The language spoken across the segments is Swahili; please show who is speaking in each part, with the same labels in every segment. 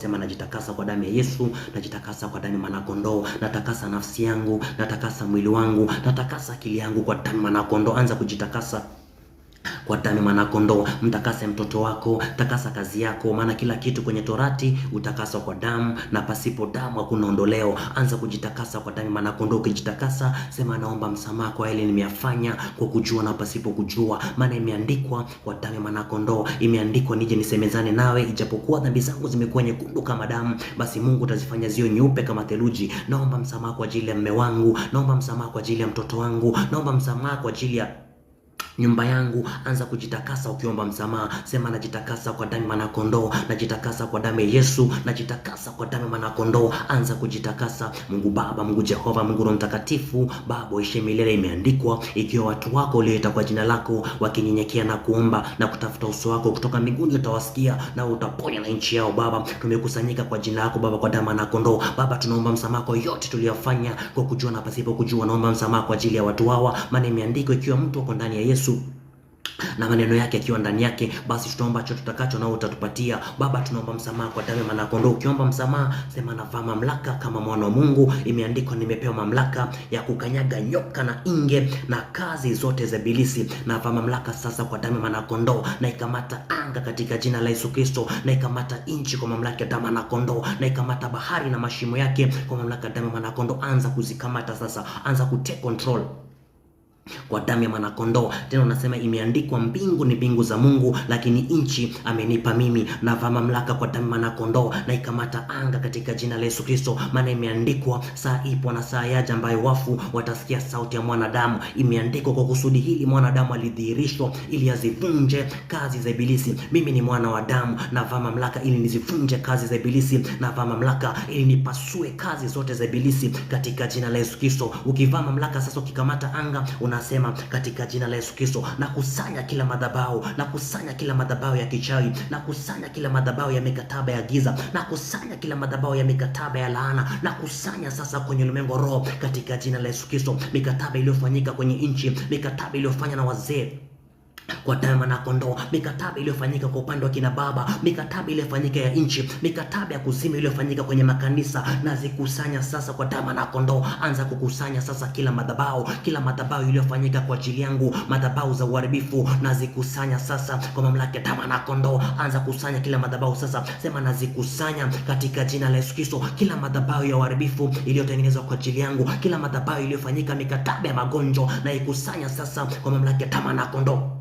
Speaker 1: Sema najitakasa kwa damu ya Yesu, najitakasa kwa damu ya mwanakondoo, natakasa nafsi yangu, natakasa mwili wangu, natakasa akili yangu kwa damu ya mwanakondoo. Anza kujitakasa kwa damu ya mwanakondoo. Mtakase mtoto wako, takasa kazi yako, maana kila kitu kwenye Torati utakaswa kwa damu, na pasipo damu hakuna ondoleo. Anza kujitakasa kwa damu ya mwanakondoo. Ukijitakasa, sema naomba msamaha kwa yale nimeyafanya kwa kujua na pasipo kujua, maana imeandikwa kwa damu ya mwanakondoo, imeandikwa nije nisemezane nawe, ijapokuwa dhambi zangu zimekuwa nyekundu kama damu, basi Mungu atazifanya ziwe nyeupe kama theluji. Naomba msamaha kwa ajili ya mume wangu, naomba msamaha kwa ajili ya mtoto wangu, naomba msamaha kwa ajili ya nyumba yangu. Anza kujitakasa ukiomba msamaha. Sema najitakasa kwa damu ya mwanakondoo, najitakasa kwa damu ya Yesu, najitakasa kwa damu ya mwanakondoo. Anza kujitakasa. Mungu Baba, Mungu Jehova, Mungu Roho Mtakatifu, Baba uishi milele. Imeandikwa, ikiwa watu wako ulioita kwa jina lako wakinyenyekea na kuomba na kutafuta uso wako, kutoka mbinguni utawasikia na utaponya na nchi yao. Baba, tumekusanyika kwa jina lako Baba, kwa damu ya mwanakondoo. Baba, tunaomba msamaha kwa yote tuliyofanya kwa kujua na pasipo kujua. Naomba msamaha kwa ajili ya watu hawa, maana imeandikwa, ikiwa mtu uko ndani ya Yesu na maneno yake akiwa ndani yake, basi tutaomba chochote tutakacho na utatupatia. Baba, tunaomba msamaha kwa damu ya mwanakondoo. Ukiomba msamaha, sema navaa mamlaka kama mwana wa Mungu. Imeandikwa, nimepewa mamlaka ya kukanyaga nyoka na inge na kazi zote za ibilisi. Navaa mamlaka sasa kwa damu ya mwanakondoo, na ikamata anga katika jina la Yesu Kristo, na ikamata nchi kwa mamlaka ya damu ya mwanakondoo, na ikamata bahari na mashimo yake kwa mamlaka ya damu ya mwanakondoo. Anza kuzikamata sasa, anza kutake control kwa damu ya mwanakondoo. Tena unasema imeandikwa, mbingu ni mbingu za Mungu, lakini nchi amenipa mimi. Navaa mamlaka kwa damu ya mwanakondoo, na ikamata anga katika jina la Yesu Kristo, maana imeandikwa, saa ipo na saa yaja ambayo wafu watasikia sauti ya mwanadamu. Imeandikwa, kwa kusudi hili mwanadamu alidhihirishwa ili azivunje kazi za ibilisi. Mimi ni mwana wa damu, navaa mamlaka ili nizivunje kazi za ibilisi. Navaa mamlaka ili nipasue kazi zote za ibilisi katika jina la Yesu Kristo. Ukivaa mamlaka sasa, ukikamata anga, unasema katika jina la Yesu Kristo, na kusanya kila madhabahu, na kusanya kila madhabahu ya kichawi, na kusanya kila madhabahu ya mikataba ya giza, na kusanya kila madhabahu ya mikataba ya laana, na kusanya sasa kwenye ulimwengu roho katika jina la Yesu Kristo. Mikataba iliyofanyika kwenye nchi, mikataba iliyofanywa na wazee kwa damu ya mwanakondoo, mikataba iliyofanyika kwa upande wa kina baba, mikataba iliyofanyika ya nchi, mikataba ya kuzimu iliyofanyika kwenye makanisa, na zikusanya sasa kwa damu ya mwanakondoo. Anza kukusanya sasa kila madhabahu iliyofanyika kwa ajili yangu, madhabahu za uharibifu, na zikusanya sasa kwa mamlaka ya damu ya mwanakondoo. Anza kusanya kila madhabahu sasa, sema nazikusanya katika jina la Yesu Kristo. Kila madhabahu ya uharibifu iliyotengenezwa kwa ajili yangu, kila madhabahu iliyofanyika mikataba ya magonjwa, na ikusanya sasa kwa mamlaka ya damu ya mwanakondoo.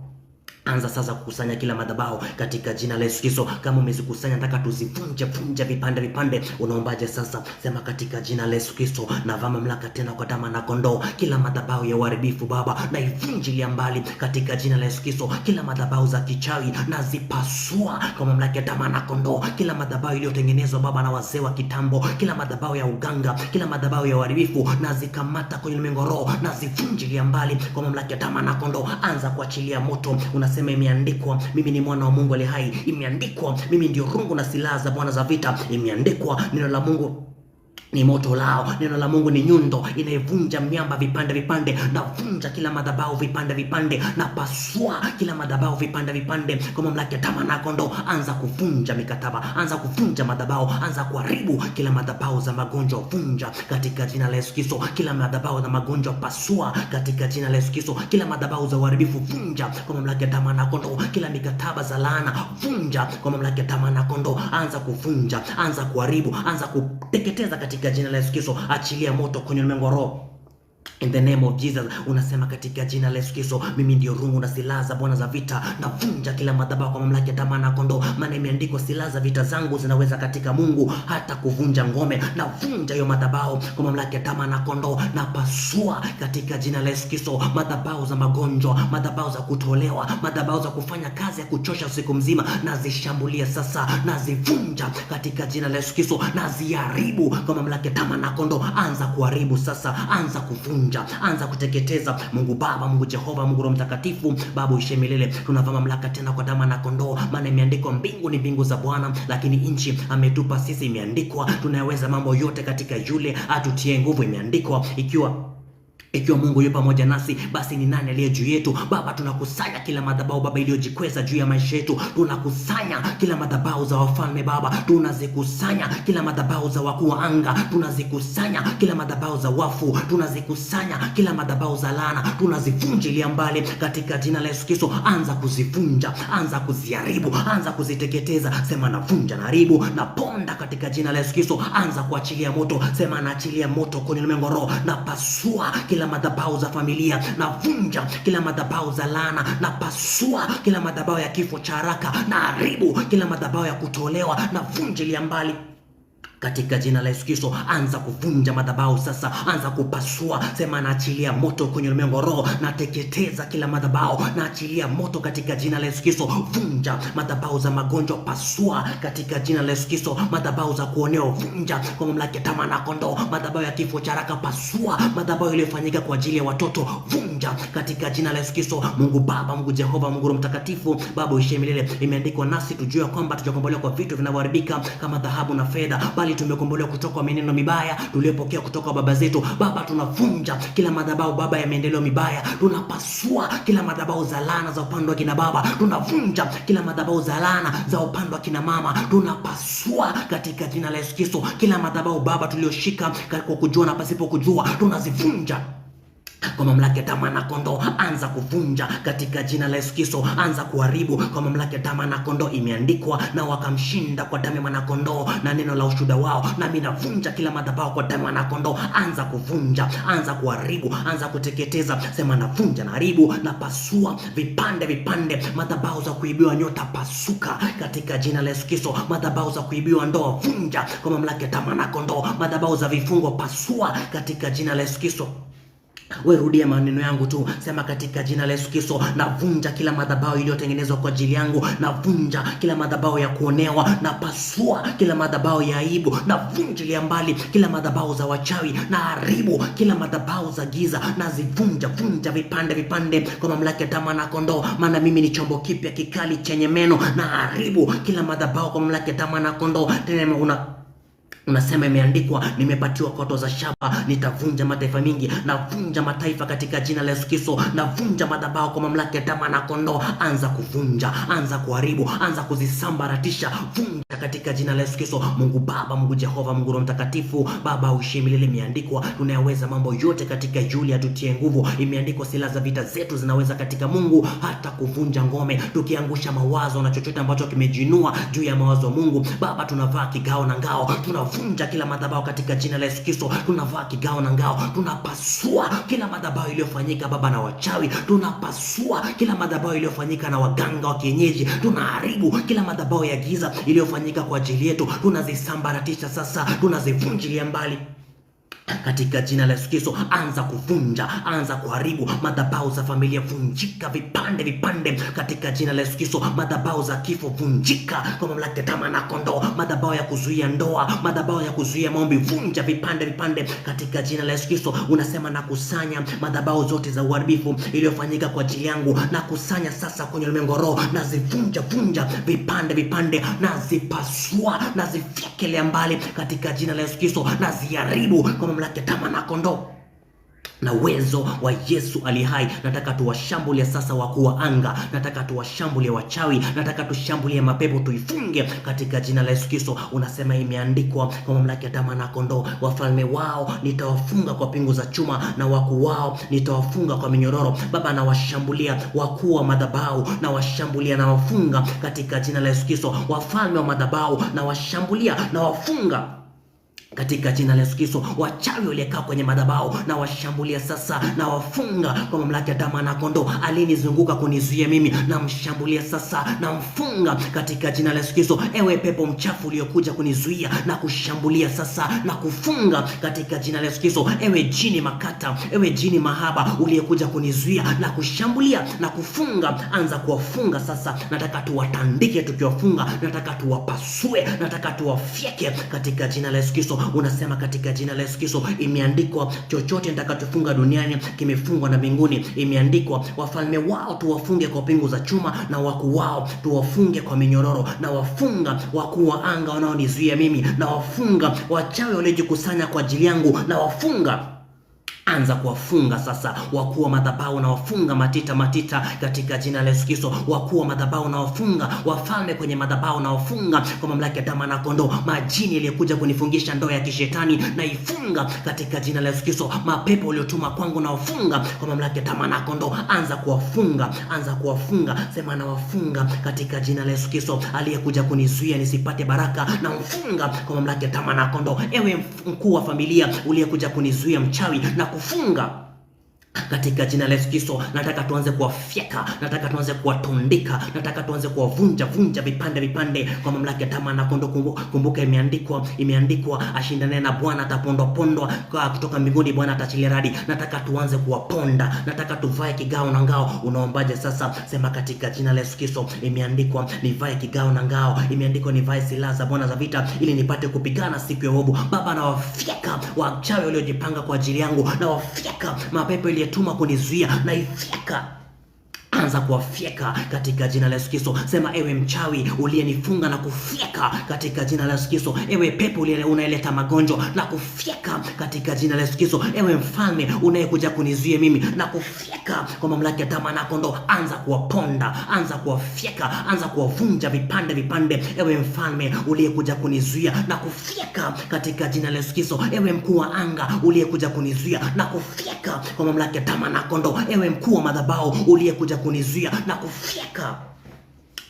Speaker 1: Anza sasa kukusanya kila madhabahu katika jina la Yesu Kristo. Kama umezikusanya, nataka tuzivunje vipande. Unaombaje sasa? Sema katika jina la Yesu Kristo, navaa mamlaka tena kwa damu ya kondoo. Kila madhabahu ya uharibifu Baba, na ivunjilia mbali katika jina la Yesu Kristo. Kila madhabahu za kichawi nazipasua kwa mamlaka ya damu ya kondoo. Kila madhabahu iliyotengenezwa Baba na wazee wa kitambo, kila madhabahu ya uganga, kila madhabahu ya uharibifu, nazikamata kwenye ulimwengu roho, nazivunjilia mbali kwa mamlaka ya damu ya kondoo. Anza kuachilia moto. Unasema imeandikwa, mimi ni mwana wa Mungu aliye hai. Imeandikwa, mimi ndio rungu na silaha za Bwana za vita. Imeandikwa, neno la Mungu ni moto lao, neno la Mungu ni nyundo inayovunja miamba vipande. Na vunja kila madhabahu vipande, na pasua kila madhabahu vipande kwa mamlaka ya damu ya kondoo. Anza kuvunja mikataba, anza kuvunja madhabahu, anza kuharibu kila madhabahu za magonjwa. Vunja katika jina la Yesu Kristo. Kila madhabahu za magonjwa pasua katika jina la Yesu Kristo. Kila madhabahu za uharibifu vunja kwa mamlaka ya damu ya kondoo. Kila mikataba za laana vunja kwa mamlaka ya damu ya kondoo. Anza kuvunja, anza kuharibu, anza kuteketeza katika jina la Yesu Kristo. Achilia moto kwenye ulimwengu roho. In the name of Jesus. Unasema katika jina la Yesu Kristo, mimi ndio rungu na silaha za Bwana za vita. Navunja kila madhabahu kwa mamlaka ya damu ya kondoo, maana imeandikwa, silaha za vita zangu zinaweza katika Mungu hata kuvunja ngome. Navunja hiyo madhabahu kwa mamlaka ya damu ya kondoo. Napasua katika jina la Yesu Kristo madhabahu za magonjwa, madhabahu za kutolewa, madhabahu za kufanya kazi ya kuchosha usiku mzima. Nazishambulia sasa, nazivunja katika jina la Yesu Kristo, naziharibu kwa mamlaka ya damu ya kondoo. Anza kuharibu sasa, anza kuvunja, anza kuteketeza. Mungu Baba, Mungu Jehova, Mungu Roho Mtakatifu, Baba uishe milele. Tunavaa mamlaka tena kwa damu ya kondoo, maana imeandikwa, mbingu ni mbingu za Bwana, lakini nchi ametupa sisi. Imeandikwa, tunaweza mambo yote katika yule atutie nguvu. Imeandikwa, ikiwa Ikiwa Mungu yupo pamoja nasi, basi ni nani aliye juu yetu? Baba, tunakusanya kila madhabahu Baba iliyojikweza juu ya maisha yetu. Tunakusanya kila madhabahu za wafalme Baba, tunazikusanya kila madhabahu za wakuu wa anga, tunazikusanya kila madhabahu za wafu, tunazikusanya kila madhabahu za laana, tunazivunjilia mbali katika jina la Yesu Kristo. Anza kuzivunja, anza kuziharibu, anza kuziteketeza. Sema navunja, naharibu, naponda katika jina la Yesu Kristo. Anza kuachilia moto, sema naachilia moto kwenye ulimwengu roho, na pasua kila madhabahu za familia, na vunja kila madhabahu za laana, na pasua kila madhabahu ya kifo cha haraka, na haribu kila madhabahu ya kutolewa, na vunjilia mbali katika jina la Yesu Kristo. Anza kuvunja madhabahu sasa, anza kupasua. Sema naachilia moto kwenye ulimwengu wa roho, nateketeza kila madhabahu, naachilia moto katika jina la Yesu Kristo. Vunja madhabahu za magonjwa, pasua katika jina la Yesu Kristo. Madhabahu za kuonewa, vunja kwa mamlaka ya damu na kondoo. Madhabahu ya kifo cha haraka, pasua. Madhabahu iliyofanyika kwa ajili ya watoto, vunja katika jina la Yesu Kristo. Mungu Baba, Mungu Jehova, Mungu Mtakatifu, Baba uishie milele. Imeandikwa nasi tujue kwamba tujakombolewa kwa vitu vinavyoharibika kama dhahabu na fedha, bali tumekombolewa kutoka kwa maneno mibaya tuliyopokea kutoka kwa baba zetu. Baba, tunavunja kila madhabahu Baba ya maendeleo mibaya, tunapasua kila madhabahu za laana za upande wa kina baba, tunavunja kila madhabahu za laana za upande wa kina mama, tunapasua katika jina la Yesu Kristo. Kila madhabahu Baba tulioshika kwa kujua na pasipo kujua, tunazivunja kwa mamlaka ya damu na kondoo. Anza kuvunja katika jina la Yesu Kristo, anza kuharibu kwa mamlaka ya damu na kondoo. Imeandikwa, na wakamshinda kwa damu ya mwana kondoo na neno la ushuhuda wao. Nami navunja kila madhabahu kwa damu na kondoo. Anza kuvunja, anza kuharibu, anza kuteketeza. Sema navunja, naharibu, na pasua vipande vipande. Madhabahu za kuibiwa nyota, pasuka katika jina la Yesu Kristo. Madhabahu za kuibiwa ndoa, vunja kwa mamlaka ya damu na kondoo. Madhabahu za vifungo, pasua katika jina la Yesu Kristo. Wewe rudia maneno yangu tu, sema katika jina la Yesu Kristo, navunja kila madhabahu iliyotengenezwa kwa ajili yangu, navunja kila madhabahu ya kuonewa, na pasua kila madhabahu ya aibu, navunjilia mbali kila madhabahu za wachawi, na haribu kila madhabahu za giza, na zivunja vunja vipande vipande kwa mamlaka ya damu na kondoo. Maana mimi ni chombo kipya kikali chenye meno, na haribu kila madhabahu kwa mamlaka ya damu na kondoo. Tena unasema imeandikwa, nimepatiwa koto za shaba, nitavunja mataifa mingi. Navunja mataifa katika jina la Yesu Kristo, navunja madhabahu kwa mamlaka ya damu na kondoo. Anza kuvunja, anza kuharibu, anza kuzisambaratisha, vunja katika jina la Yesu Kristo. Mungu Baba, Mungu Jehova, Mungu Roho Mtakatifu, Baba uishie milele. Imeandikwa, tunayaweza mambo yote katika yule atutie nguvu. Imeandikwa, silaha za vita zetu zinaweza katika Mungu hata kuvunja ngome, tukiangusha mawazo na chochote ambacho kimejinua juu ya mawazo ya Mungu. Baba, tunavaa kigao na ngao, tunavunja kila madhabahu katika jina la Yesu Kristo. Tunavaa kigao na ngao, tunapasua kila madhabahu iliyofanyika Baba na wachawi, tunapasua kila madhabahu iliyofanyika na waganga wa kienyeji, tunaharibu kila madhabahu ya giza iliyofanyika kwa ajili yetu, tunazisambaratisha sasa, tunazivunjilia mbali katika jina la Yesu Kristo. Anza kuvunja, anza kuharibu madhabahu za familia, vunjika vipande vipande katika jina la Yesu Kristo. Madhabahu za kifo, vunjika kwa mamlaka ya damu na kondoo. Madhabahu ya kuzuia ndoa, madhabahu ya kuzuia maombi, vunja vipande vipande katika jina la Yesu Kristo. Unasema nakusanya madhabahu zote za uharibifu iliyofanyika kwa ajili yangu, nakusanya sasa kwenye ulimwengu roho, na zivunja vunja vipande vipande, na zipasua, na zifyekelea mbali katika jina la Yesu Kristo, na ziharibu kwa mamlaka ya damu na kondoo na uwezo wa Yesu ali hai. Nataka tuwashambulie sasa wakuu wa anga, nataka tuwashambulie wachawi, nataka tushambulie mapepo, tuifunge katika jina la Yesu Kristo. Unasema imeandikwa, kwa mamlaka ya damu na kondoo, wafalme wao nitawafunga kwa pingu za chuma, na wakuu wao nitawafunga kwa minyororo. Baba, nawashambulia wakuu wa madhabahu, nawashambulia na wafunga katika jina la Yesu Kristo. Wafalme wa madhabahu nawashambulia na wafunga katika jina la Yesu Kristo. Wachawi waliokaa kwenye madhabahu na washambulia sasa, na wafunga kwa mamlaka ya damu na kondoo. Alinizunguka kunizuia mimi, na mshambulia sasa, na mfunga katika jina la Yesu Kristo. Ewe pepo mchafu uliokuja kunizuia, na kushambulia sasa, na kufunga katika jina la Yesu Kristo. Ewe jini makata, ewe jini mahaba uliokuja kunizuia, na kushambulia na kufunga, anza kuwafunga sasa. Nataka tuwatandike tukiwafunga, nataka tuwapasue, nataka tuwafyeke katika jina la Yesu Kristo. Unasema katika jina la Yesu Kristo, imeandikwa, chochote nitakachofunga duniani kimefungwa na mbinguni. Imeandikwa, wafalme wao tuwafunge kwa pingu za chuma, na wakuu wao tuwafunge kwa minyororo. Na wafunga wakuu wa anga wanaonizuia mimi, na wafunga wachawi waliojikusanya kwa ajili yangu, na wafunga Anza kuwafunga sasa wakuu wa madhabahu, na wafunga matita katika jina la Yesu Kristo. Wakuu wa madhabahu na wafunga, wafalme kwenye madhabahu na wafunga kwa mamlaka ya damu na kondoo. Majini yaliyokuja kunifungisha ndoa ya kishetani na ifunga katika jina la Yesu Kristo. Mapepo waliotuma kwangu na wafunga kwa mamlaka ya damu na kondoo. Anza kuwafunga, anza kuwafunga. Sema na wafunga katika jina la Yesu Kristo. Aliyekuja kunizuia nisipate baraka na mfunga kwa mamlaka ya damu na kondoo. Ewe mkuu wa familia uliyekuja kunizuia, mchawi, na kufunga katika jina la Yesu Kristo. Nataka tuanze kuwafyeka, nataka tuanze kuwatundika, nataka tuanze kuwavunja vipande kwa mamlaka ya damu na kondoo. Kumbuka imeandikwa ashindane na Bwana atapondwa kutoka mbinguni, Bwana ataachilia radi. Nataka tuanze kuwaponda, nataka tuvae kigao na ngao. Unaombaje sasa? Sema katika jina la Yesu Kristo. Imeandikwa nivae kigao na ngao, imeandikwa nivae silaha za Bwana za vita ili nipate kupigana siku ya wovu. Baba, na wafyeka wachawi waliojipanga kwa ajili yangu, na wafyeka mapepo iliyetuma kunizuia, na ifyeka. Anza kuwafyeka katika jina la Yesu Kristo. Sema ewe mchawi uliyenifunga na kufyeka katika jina la Yesu Kristo. Ewe pepo unayeleta magonjwa na kufyeka katika jina la Yesu Kristo. Ewe mfalme unayekuja kunizuia mimi na kufyeka kwa mamlaka ya damu na kondoo. Anza kuwaponda, anza kuwafyeka, anza kuwavunja vipande. Ewe mfalme uliyekuja kunizuia na kufyeka katika jina la Yesu Kristo. Ewe mkuu wa anga uliyekuja kunizuia na kufyeka kwa mamlaka ya damu na kondoo. Ewe mkuu wa madhabahu uliyekuja kunizuia na kufyeka,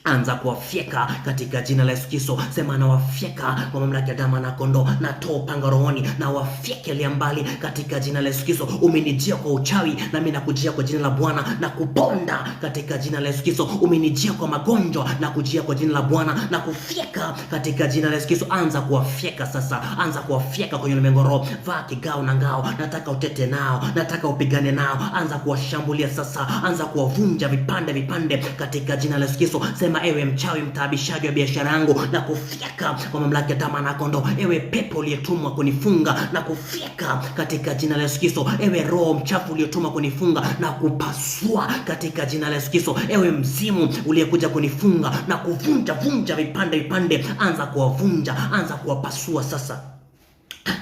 Speaker 1: anza kuwafyeka katika jina la Yesu Kristo. Sema na wafyeka kwa mamlaka ya damu na kondoo. Natoa upanga rohoni na wafyeke lia mbali katika jina la Yesu Kristo. Umenijia kwa uchawi, na mimi nakujia kwa jina la Bwana na kuponda katika jina la Yesu Kristo. Umenijia kwa magonjwa, na kujia kwa jina la Bwana na kufyeka katika jina la Yesu Kristo. Anza kuwafyeka sasa, anza kuwafyeka kwenye ulimwengu roho. Vaa kigao na ngao, nataka utete nao, nataka upigane nao. Anza kuwashambulia sasa, anza kuwavunja vipande katika jina la Yesu Kristo. Sema ewe mchawi mtaabishaji wa biashara yangu, na kufyeka kwa mamlaka ya damu na kondoo. Ewe pepo uliyetumwa kunifunga, na kufyeka katika jina la Yesu Kristo. Ewe roho mchafu uliyetumwa kunifunga, na kupasua katika jina la Yesu Kristo. Ewe mzimu uliyekuja kunifunga, na kuvunja vipande, anza kuwavunja, anza kuwapasua sasa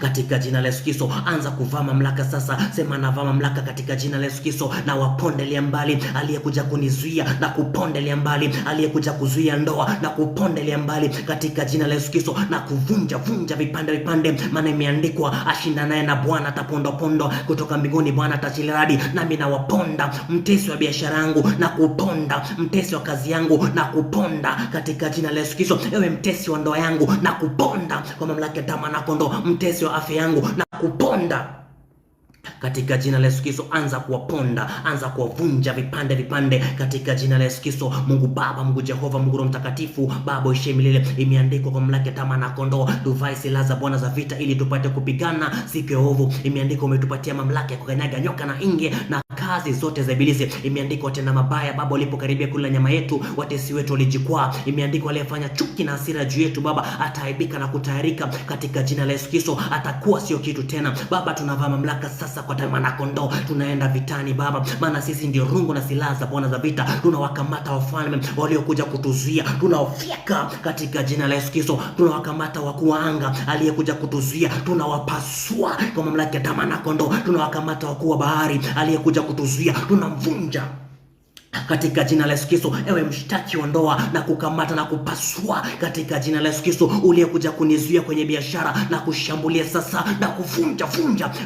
Speaker 1: katika jina la Yesu Kristo. Anza kuvaa mamlaka sasa. Sema navaa mamlaka katika jina la Yesu Kristo, na wapondelea mbali aliyekuja kunizuia, na kupondelea mbali aliyekuja kuzuia ndoa, na kupondelea mbali katika jina la Yesu Kristo, na kuvunja vipande. Maana imeandikwa ashindanaye na Bwana atapondwa kutoka mbinguni, Bwana ataachilia radi. Nami na waponda mtesi wa biashara yangu, na kuponda mtesi wa kazi yangu, na kuponda katika jina la Yesu Kristo. Ewe mtesi wa ndoa yangu, na kuponda kwa mamlaka ya damu na kondoo. Mtesi wa afya yangu, na kuponda katika jina la Yesu Kristo. Anza kuwaponda, anza kuwavunja vipande katika jina la Yesu Kristo. Mungu Baba, Mungu Jehova, Mungu Roho Mtakatifu, Baba uishiye milele. Imeandikwa kwa mamlaka ya damu na kondoo, tuvae silaha za Bwana za vita ili tupate kupigana siku ya ovu. Imeandikwa umetupatia mamlaka ya kukanyaga nyoka na inge na kazi zote za ibilisi. Imeandikwa tena mabaya Baba walipokaribia kula nyama yetu, watesi wetu walijikwaa. Imeandikwa aliyefanya chuki na hasira juu yetu Baba ataaibika na kutayarika katika jina la Yesu Kristo. Atakuwa sio kitu tena Baba. Tunavaa mamlaka sasa kwa damu na kondoo. Tunaenda vitani Baba, maana sisi ndio rungu na silaha za Bwana za vita. Tunawakamata wafalme waliokuja kutuzuia, tunawafyeka katika jina la Yesu Kristo. Tunawakamata wakuu wa anga aliyekuja kutuzuia, tunawapasua kwa mamlaka ya damu na kondoo. Tunawakamata wakuu wa bahari aliyekuja kutuzuia, tunamvunja katika jina la Yesu Kristo. Ewe mshtaki wa ndoa, na kukamata na kupasua katika jina la Yesu Kristo. Uliyekuja kunizuia kwenye biashara, na kushambulia sasa, na kuvunja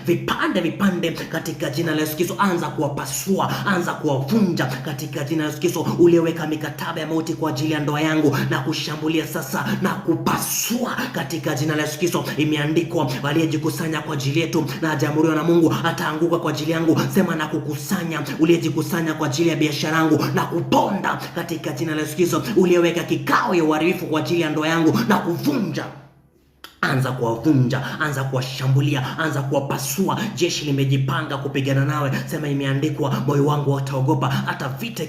Speaker 1: vipande katika jina la Yesu Kristo. Anza kuwapasua, anza kuwavunja katika jina la Yesu Kristo. Uliyeweka mikataba ya mauti kwa ajili ya ndoa yangu, na kushambulia sasa, na kupasua katika jina la Yesu Kristo. Imeandikwa aliyejikusanya kwa ajili yetu na hajaamuriwa na Mungu ataanguka kwa ajili yangu. Sema na kukusanya, uliyejikusanya kwa ajili ya biashara yangu, na kuponda katika jina la Yesu Kristo. Uliyeweka kikao ya uharibifu kwa ajili ya ndoa yangu, na kuvunja. Anza kuwavunja, anza kuwashambulia, anza kuwapasua. Jeshi limejipanga kupigana nawe. Sema imeandikwa moyo wangu hataogopa, hata vita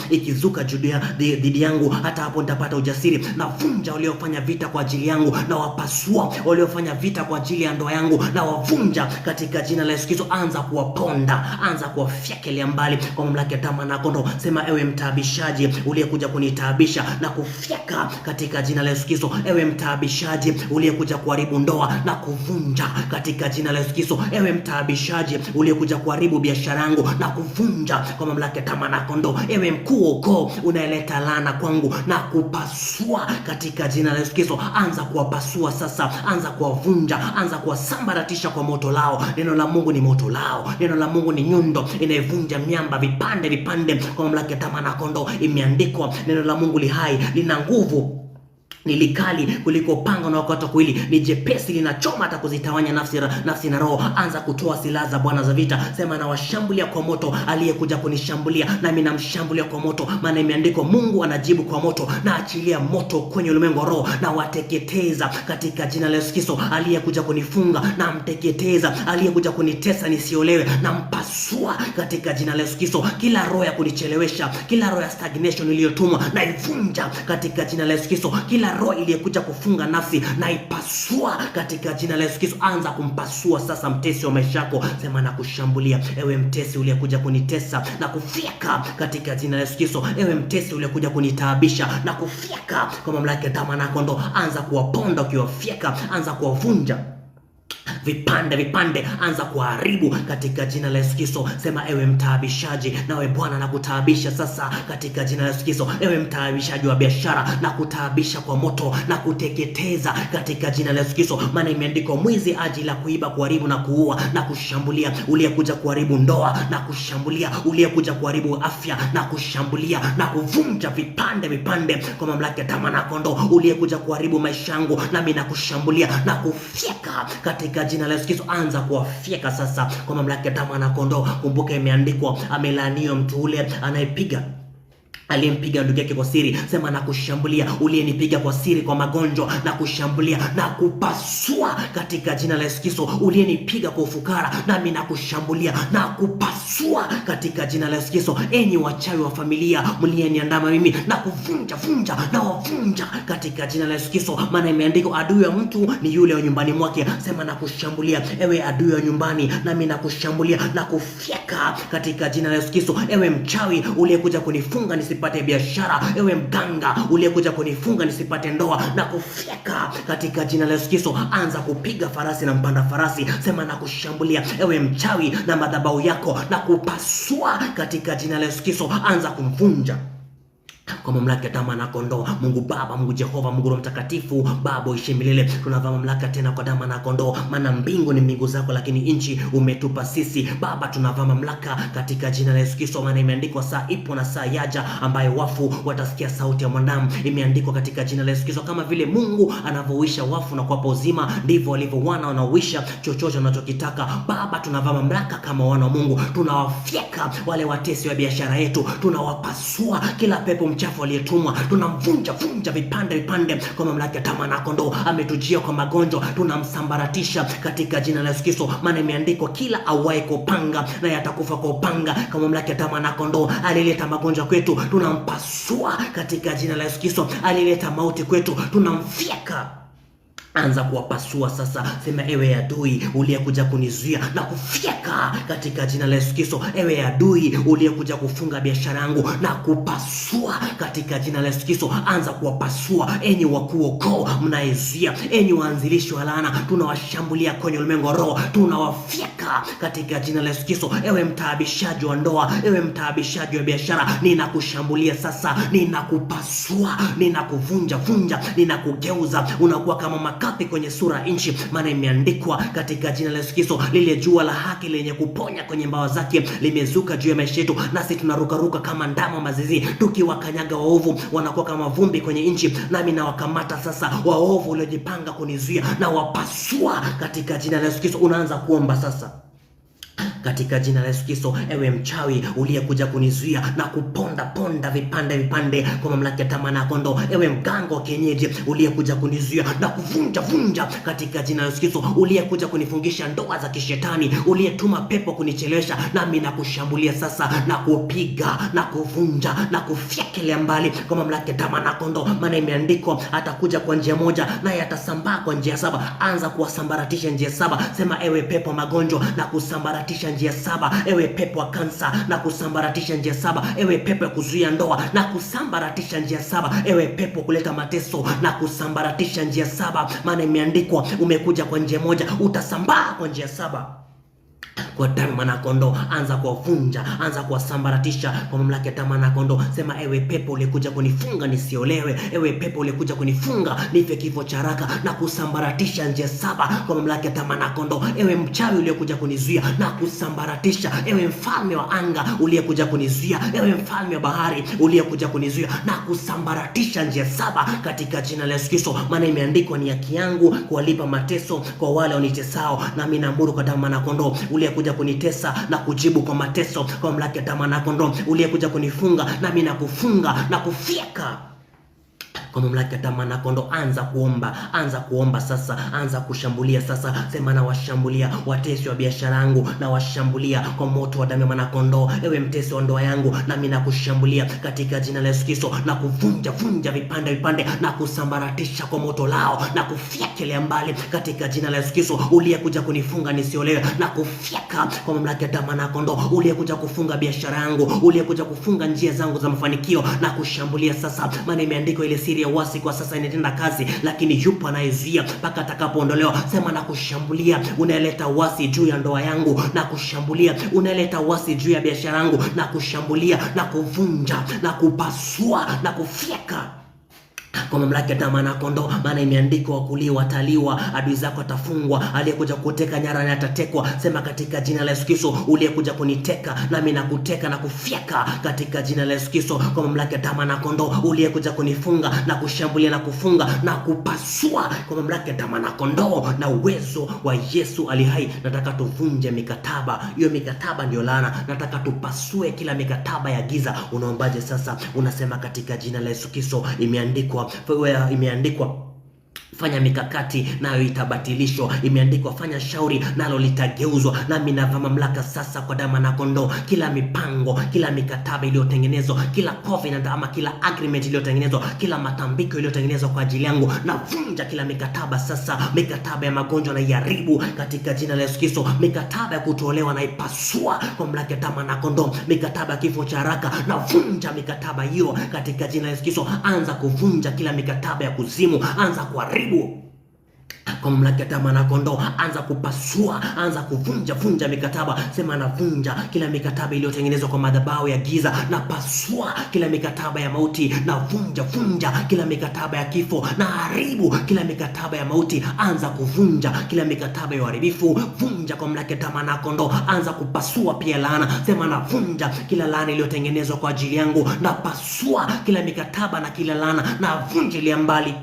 Speaker 1: ikizuka dhidi yangu, hata hapo nitapata ujasiri. Na vunja waliofanya vita kwa ajili yangu, na wapasua waliofanya vita kwa ajili ya ndoa yangu, na wavunja katika jina la Yesu Kristo. Anza kuwaponda, anza kuwafyekelea mbali kwa mamlaka ya damu na kondoo. Sema ewe mtaabishaji uliyekuja kunitaabisha, na kufyeka katika jina la Yesu Kristo. Ewe mtaabishaji uliyekuja uliyekuja kuharibu ndoa na kuvunja katika jina la Yesu Kristo. Ewe mtaabishaji uliyekuja kuharibu biashara yangu na kuvunja kwa mamlaka ya damu na kondoo. Ewe mkuu wa ukoo unayeleta laana kwangu na kupasua katika jina la Yesu Kristo. Anza kuwapasua sasa, anza kuwavunja, anza kuwasambaratisha kwa moto lao. Neno la Mungu ni moto lao. Neno la Mungu ni nyundo inayovunja miamba vipande vipande kwa mamlaka ya damu na kondoo. Imeandikwa, neno la Mungu li hai, lina nguvu, ni likali kuliko panga na wakata kuwili, ni jepesi linachoma hata kuzitawanya nafsi na roho. Anza kutoa silaha za Bwana za vita. Sema, na washambulia kwa moto aliyekuja kunishambulia, nami namshambulia kwa moto, maana imeandikwa, Mungu anajibu kwa moto. Na achilia moto kwenye ulimwengu wa roho na wateketeza katika jina la Yesu Kristo. Aliyekuja kunifunga na mteketeza, aliyekuja kunitesa nisiolewe na mpasua katika jina la Yesu Kristo. Kila roho ya kunichelewesha, kila roho ya stagnation iliyotumwa na ivunja katika jina la Yesu Kristo. Kila roho iliyekuja kufunga nafsi na ipasua katika jina la Yesu Kristo. Anza kumpasua sasa mtesi wa maisha yako. Sema, na kushambulia ewe mtesi uliyekuja kunitesa na kufyeka katika jina la Yesu Kristo. Ewe mtesi uliyekuja kunitaabisha na kufyeka kwa mamlaka ya damu na kondoo. Anza kuwaponda ukiwafyeka, anza kuwavunja vipande vipande, anza kuharibu katika jina la Yesu Kristo. Sema, ewe mtaabishaji, nawe Bwana nakutaabisha sasa katika jina la Yesu Kristo. Ewe mtaabishaji wa biashara, na kutaabisha kwa moto na kuteketeza katika jina la Yesu Kristo, maana imeandikwa, mwizi aji la kuiba, kuharibu na kuua. Na kushambulia uliyekuja kuharibu ndoa, na kushambulia uliyekuja kuharibu afya, na kushambulia na kuvunja vipande vipande kwa mamlaka ya damu na kondoo. Uliyekuja kuharibu maisha yangu, nami nakushambulia na kufyeka katika jina la Yesu Kristo. Anza kuwafyeka sasa kwa mamlaka ya damu na kondoo. Kumbuka imeandikwa, amelaaniwa mtu ule aliyempiga ndugu yake kwa siri. Sema, na kushambulia uliyenipiga kwa siri kwa magonjwa, na kushambulia na kupasua katika jina la Yesu Kristo. Uliyenipiga kwa ufukara, nami na kushambulia na kupasua katika jina la Yesu Kristo. Enyi wachawi wa familia mliyeniandama mimi, na kuvunja na wavunja katika jina la Yesu Kristo, maana imeandikwa, adui wa mtu ni yule wa nyumbani mwake. Sema, na kushambulia ewe adui wa nyumbani, nami na kushambulia na kufyeka katika jina la Yesu Kristo. Ewe mchawi uliyekuja kunifunga nisipate biashara, ewe mganga uliyekuja kunifunga nisipate ndoa, na kufyeka katika jina la Yesu Kristo. Anza kupiga farasi na mpanda farasi. Sema, na kushambulia ewe mchawi na madhabahu yako, na kupasua katika jina la Yesu Kristo. Anza kumvunja kwa mamlaka ya damu na kondoo. Mungu Baba, Mungu Jehova, Mungu Roho Mtakatifu, Baba uishi milele, tunavaa mamlaka tena kwa damu na kondoo, maana mbingu ni mbingu zako, lakini nchi umetupa sisi. Baba, tunavaa mamlaka katika jina la Yesu Kristo, maana imeandikwa, saa ipo na saa yaja ambayo wafu watasikia sauti ya mwanadamu. Imeandikwa katika jina la Yesu Kristo, kama vile Mungu anavyoisha wafu na kuwapa uzima, ndivyo walivyo wana wanaoisha chochote wanachokitaka. Baba, tunavaa mamlaka kama wana wa Mungu, tunawafyeka wale watesi wa biashara yetu, tunawapasua kila pepo mchafu aliyetumwa, tunamvunja vipande vipande kwa mamlaka ya damu na kondoo. Ametujia kwa magonjwa, tunamsambaratisha katika jina la Yesu Kristo, maana imeandikwa, kila auaye kwa upanga naye atakufa kwa upanga. Kwa mamlaka ya damu na kondoo, alileta magonjwa kwetu, tunampasua katika jina la Yesu Kristo. Alileta mauti kwetu, tunamfyeka. Anza kuwapasua sasa. Sema, ewe adui uliyekuja kunizuia na kufyeka katika jina la Yesu Kristo. Ewe adui uliyekuja kufunga biashara yangu na kupasua katika jina la Yesu Kristo. Anza kuwapasua. Enyi wakuu ukoo mnayezuia, enyi waanzilishi wa laana, tunawashambulia kwenye ulimwengu wa roho, tunawafyeka katika jina la Yesu Kristo. Ewe mtaabishaji wa ndoa, ewe mtaabishaji wa biashara, ninakushambulia sasa, ninakupasua, ninakuvunja, ninakugeuza, unakuwa kama makapi kwenye sura nchi, maana imeandikwa katika jina la Yesu Kristo, lile jua la haki lenye kuponya kwenye mbawa zake limezuka juu ya maisha yetu, nasi tunarukaruka kama ndama mazizi, tukiwakanyaga waovu wanakuwa kama vumbi kwenye nchi. Nami nawakamata sasa waovu waliojipanga kunizuia, na wapasua katika jina la Yesu Kristo. Unaanza kuomba sasa katika jina la Yesu Kristo. Ewe mchawi uliyekuja kunizuia na kuponda vipande vipande kwa mamlaka ya damu na kondoo, ewe mganga wa kienyeji uliyekuja kunizuia na kuvunja katika jina la Yesu Kristo, uliyekuja kunifungisha ndoa za kishetani, uliyetuma pepo kunichelewesha, nami nakushambulia sasa na kupiga na kuvunja na kufyekelea mbali kwa mamlaka ya damu na kondoo, maana imeandikwa, atakuja kwa njia moja naye atasambaa kwa njia saba. Anza kuwasambaratisha njia saba. Sema, ewe pepo magonjwa, na kusambaratisha njia saba, ewe pepo wa kansa, na kusambaratisha njia saba, ewe pepo ya kuzuia ndoa, na kusambaratisha njia saba, ewe pepo kuleta mateso, na kusambaratisha njia saba, maana imeandikwa umekuja kwa njia moja, utasambaa kwa njia saba. Kwa damu mwanakondoo, anza kuwavunja, anza kuwasambaratisha kwa mamlaka ya damu mwanakondoo. Sema, ewe pepo ulikuja kunifunga nisiolewe, ewe pepo ulikuja kunifunga nife kifo cha haraka, na kusambaratisha njia saba kwa mamlaka ya damu mwanakondoo. Ewe mchawi uliyekuja kunizuia, na kusambaratisha. Ewe mfalme wa anga uliyekuja kunizuia, ewe mfalme wa bahari uliyekuja kunizuia, na kusambaratisha njia saba katika jina la Yesu Kristo, maana imeandikwa ni haki yangu kuwalipa mateso kwa wale wanitesao, na mimi naamuru kwa damu mwanakondoo uliyekuja kunitesa na kujibu kwa mateso kwa mamlaka ya damu mwanakondoo, uliyekuja kunifunga na mimi nakufunga na kufyeka kwa mamlaka ya damu mwanakondoo. Anza kuomba sasa, anza kushambulia sasa. Sema, na washambulia watesi wa biashara yangu, na washambulia kwa moto wa damu ya mwanakondoo. Ewe mtesi wa ndoa yangu, na mimi nakushambulia katika jina la Yesu Kristo, na kuvunja vipande, na kusambaratisha kwa moto lao, na kufyekelea mbali katika jina la Yesu Kristo. Uliyekuja kunifunga nisiolewe, na kufyeka kwa mamlaka ya damu mwanakondoo. Uliyekuja kufunga biashara yangu, uliyekuja kufunga njia zangu za mafanikio, na kushambulia sasa, maana imeandikwa ile siri ya uasi kwa sasa inatenda kazi, lakini yupo anayezuia mpaka atakapoondolewa. Sema, na kushambulia unaleta uasi juu ya ndoa yangu, na kushambulia unaleta uasi juu ya biashara yangu, na kushambulia na kuvunja na kupasua na kufyeka kwa mamlaka ya damu mwanakondoo, maana imeandikwa wakuliwa wataliwa, adui zako atafungwa, aliyekuja kuteka nyara na atatekwa. Sema, katika jina la Yesu Kristo, uliyekuja kuniteka nami nakuteka na kufyeka katika jina la Yesu Kristo, kwa mamlaka ya damu mwanakondoo. Uliyekuja kunifunga na kushambulia na kufunga na kupasua kwa mamlaka ya damu mwanakondoo na uwezo wa Yesu ali hai, nataka tuvunje mikataba hiyo. Mikataba ndio laana, nataka tupasue kila mikataba ya giza. Unaombaje sasa? Unasema, katika jina la Yesu Kristo, imeandikwa fanya mikakati nayo itabatilishwa, imeandikwa fanya shauri nalo litageuzwa. Nami navaa mamlaka sasa kwa damu mwanakondoo, kila mipango, kila mikataba iliyotengenezwa, kila covenant ama kila agreement iliyotengenezwa, kila matambiko iliyotengenezwa kwa ajili yangu, navunja kila mikataba sasa. Mikataba ya magonjwa na iharibu katika jina la Yesu Kristo. Mikataba ya kutolewa na ipasua kwa mamlaka ya damu mwanakondoo. Mikataba ya kifo cha haraka, navunja mikataba hiyo katika jina la Yesu Kristo. Anza kuvunja kila mikataba ya kuzimu, anza kuharibu kwa mamlaka ya damu mwanakondoo. Anza kupasua, anza kuvunja mikataba. Sema, navunja kila mikataba iliyotengenezwa kwa madhabahu ya giza, na pasua kila mikataba ya mauti, na vunja kila mikataba ya kifo, na haribu kila mikataba ya mauti. Anza kuvunja kila mikataba ya uharibifu, vunja kwa mamlaka ya damu mwanakondoo. Anza kupasua pia laana. Sema, navunja kila laana iliyotengenezwa kwa ajili yangu, na pasua kila mikataba na kila laana, na vunjilia mbali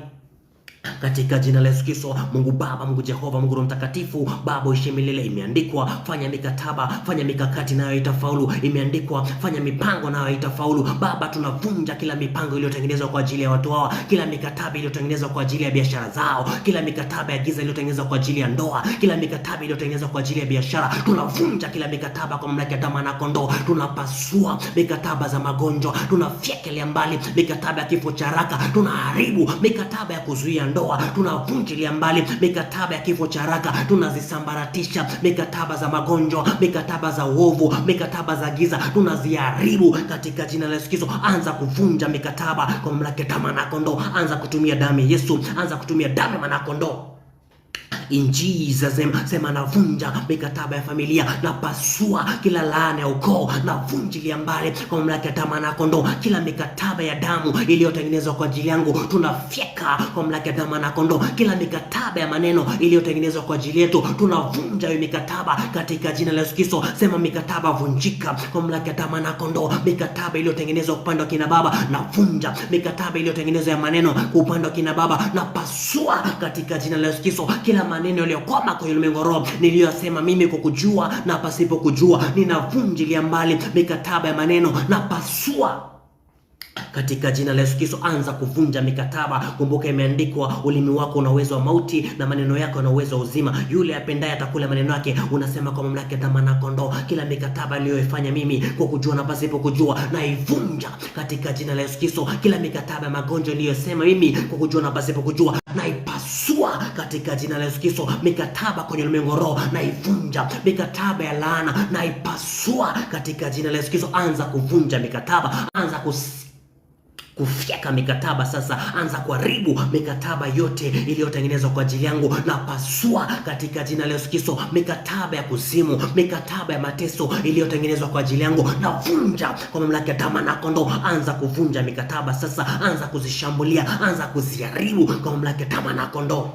Speaker 1: katika jina la Yesu Kristo. Mungu Baba, Mungu Jehova, Mungu Roho Mtakatifu, Baba uishi milele. Imeandikwa fanya mikataba, fanya mikakati nayo itafaulu. Imeandikwa fanya mipango nayo itafaulu. Baba, tunavunja kila mipango iliyotengenezwa kwa ajili ya watu hawa, kila mikataba iliyotengenezwa kwa ajili ya biashara zao, kila mikataba ya giza iliyotengenezwa kwa ajili ya ndoa, kila mikataba iliyotengenezwa kwa ajili ya biashara. Tunavunja kila mikataba kwa mamlaka ya damu mwanakondoo. Tunapasua mikataba za magonjwa, tunafyekelea mbali mikataba ya kifo cha haraka, tunaharibu mikataba ya kuzuia ndoa, tunavunjilia mbali mikataba ya kifo cha haraka, tunazisambaratisha mikataba za magonjwa, mikataba za uovu, mikataba za giza, tunaziharibu katika jina la Yesu Kristo. Anza kuvunja mikataba kwa mamlaka ya damu mwanakondoo. Anza kutumia damu ya Yesu, anza kutumia damu ya mwanakondoo. In Jesus name, sema navunja mikataba ya familia, na pasua kila laana ya ukoo, na vunjilia mbali kwa mamlaka ya damu mwanakondoo. Kila mikataba ya damu iliyotengenezwa kwa ajili yangu, tunafyeka kwa mamlaka ya damu mwanakondoo. Kila mikataba ya maneno iliyotengenezwa kwa ajili yetu, tunavunja hiyo mikataba katika jina la Yesu Kristo. Sema mikataba vunjika kwa mamlaka ya damu mwanakondoo. Mikataba iliyotengenezwa upande wa kina baba, navunja. Mikataba iliyotengenezwa ya maneno kwa upande wa kina baba, na pasua katika jina la Yesu Kristo. Kila maneno yaliyokwama kwenye ulimwengu roho niliyosema mimi kwa kujua na pasipo kujua, ninavunjilia mbali mikataba ya maneno, na pasua katika jina la Yesu Kristo. Anza kuvunja mikataba. Kumbuka imeandikwa ulimi wako una uwezo wa mauti na maneno yako yana uwezo wa uzima. Yule apendaye atakula maneno yake. Unasema kwa mamlaka ya damu mwanakondoo, kila mikataba niliyoifanya mimi kwa kujua na pasipo kujua, na ivunja katika jina la Yesu Kristo. Kila mikataba ya magonjwa niliyosema mimi kwa kujua na pasipo kujua, na ipasua katika jina la Yesu Kristo. Mikataba kwenye ulimwengu roho naivunja. Mikataba ya laana naipasua katika jina la Yesu Kristo. Anza kuvunja mikataba, anza kufyeka mikataba sasa, anza kuharibu mikataba yote iliyotengenezwa kwa ajili yangu na pasua katika jina la Yesu Kristo. Mikataba ya kuzimu, mikataba ya mateso iliyotengenezwa kwa ajili yangu na vunja kwa mamlaka ya damu na kondoo. Anza kuvunja mikataba sasa, anza kuzishambulia, anza kuziharibu kwa mamlaka ya damu na kondoo.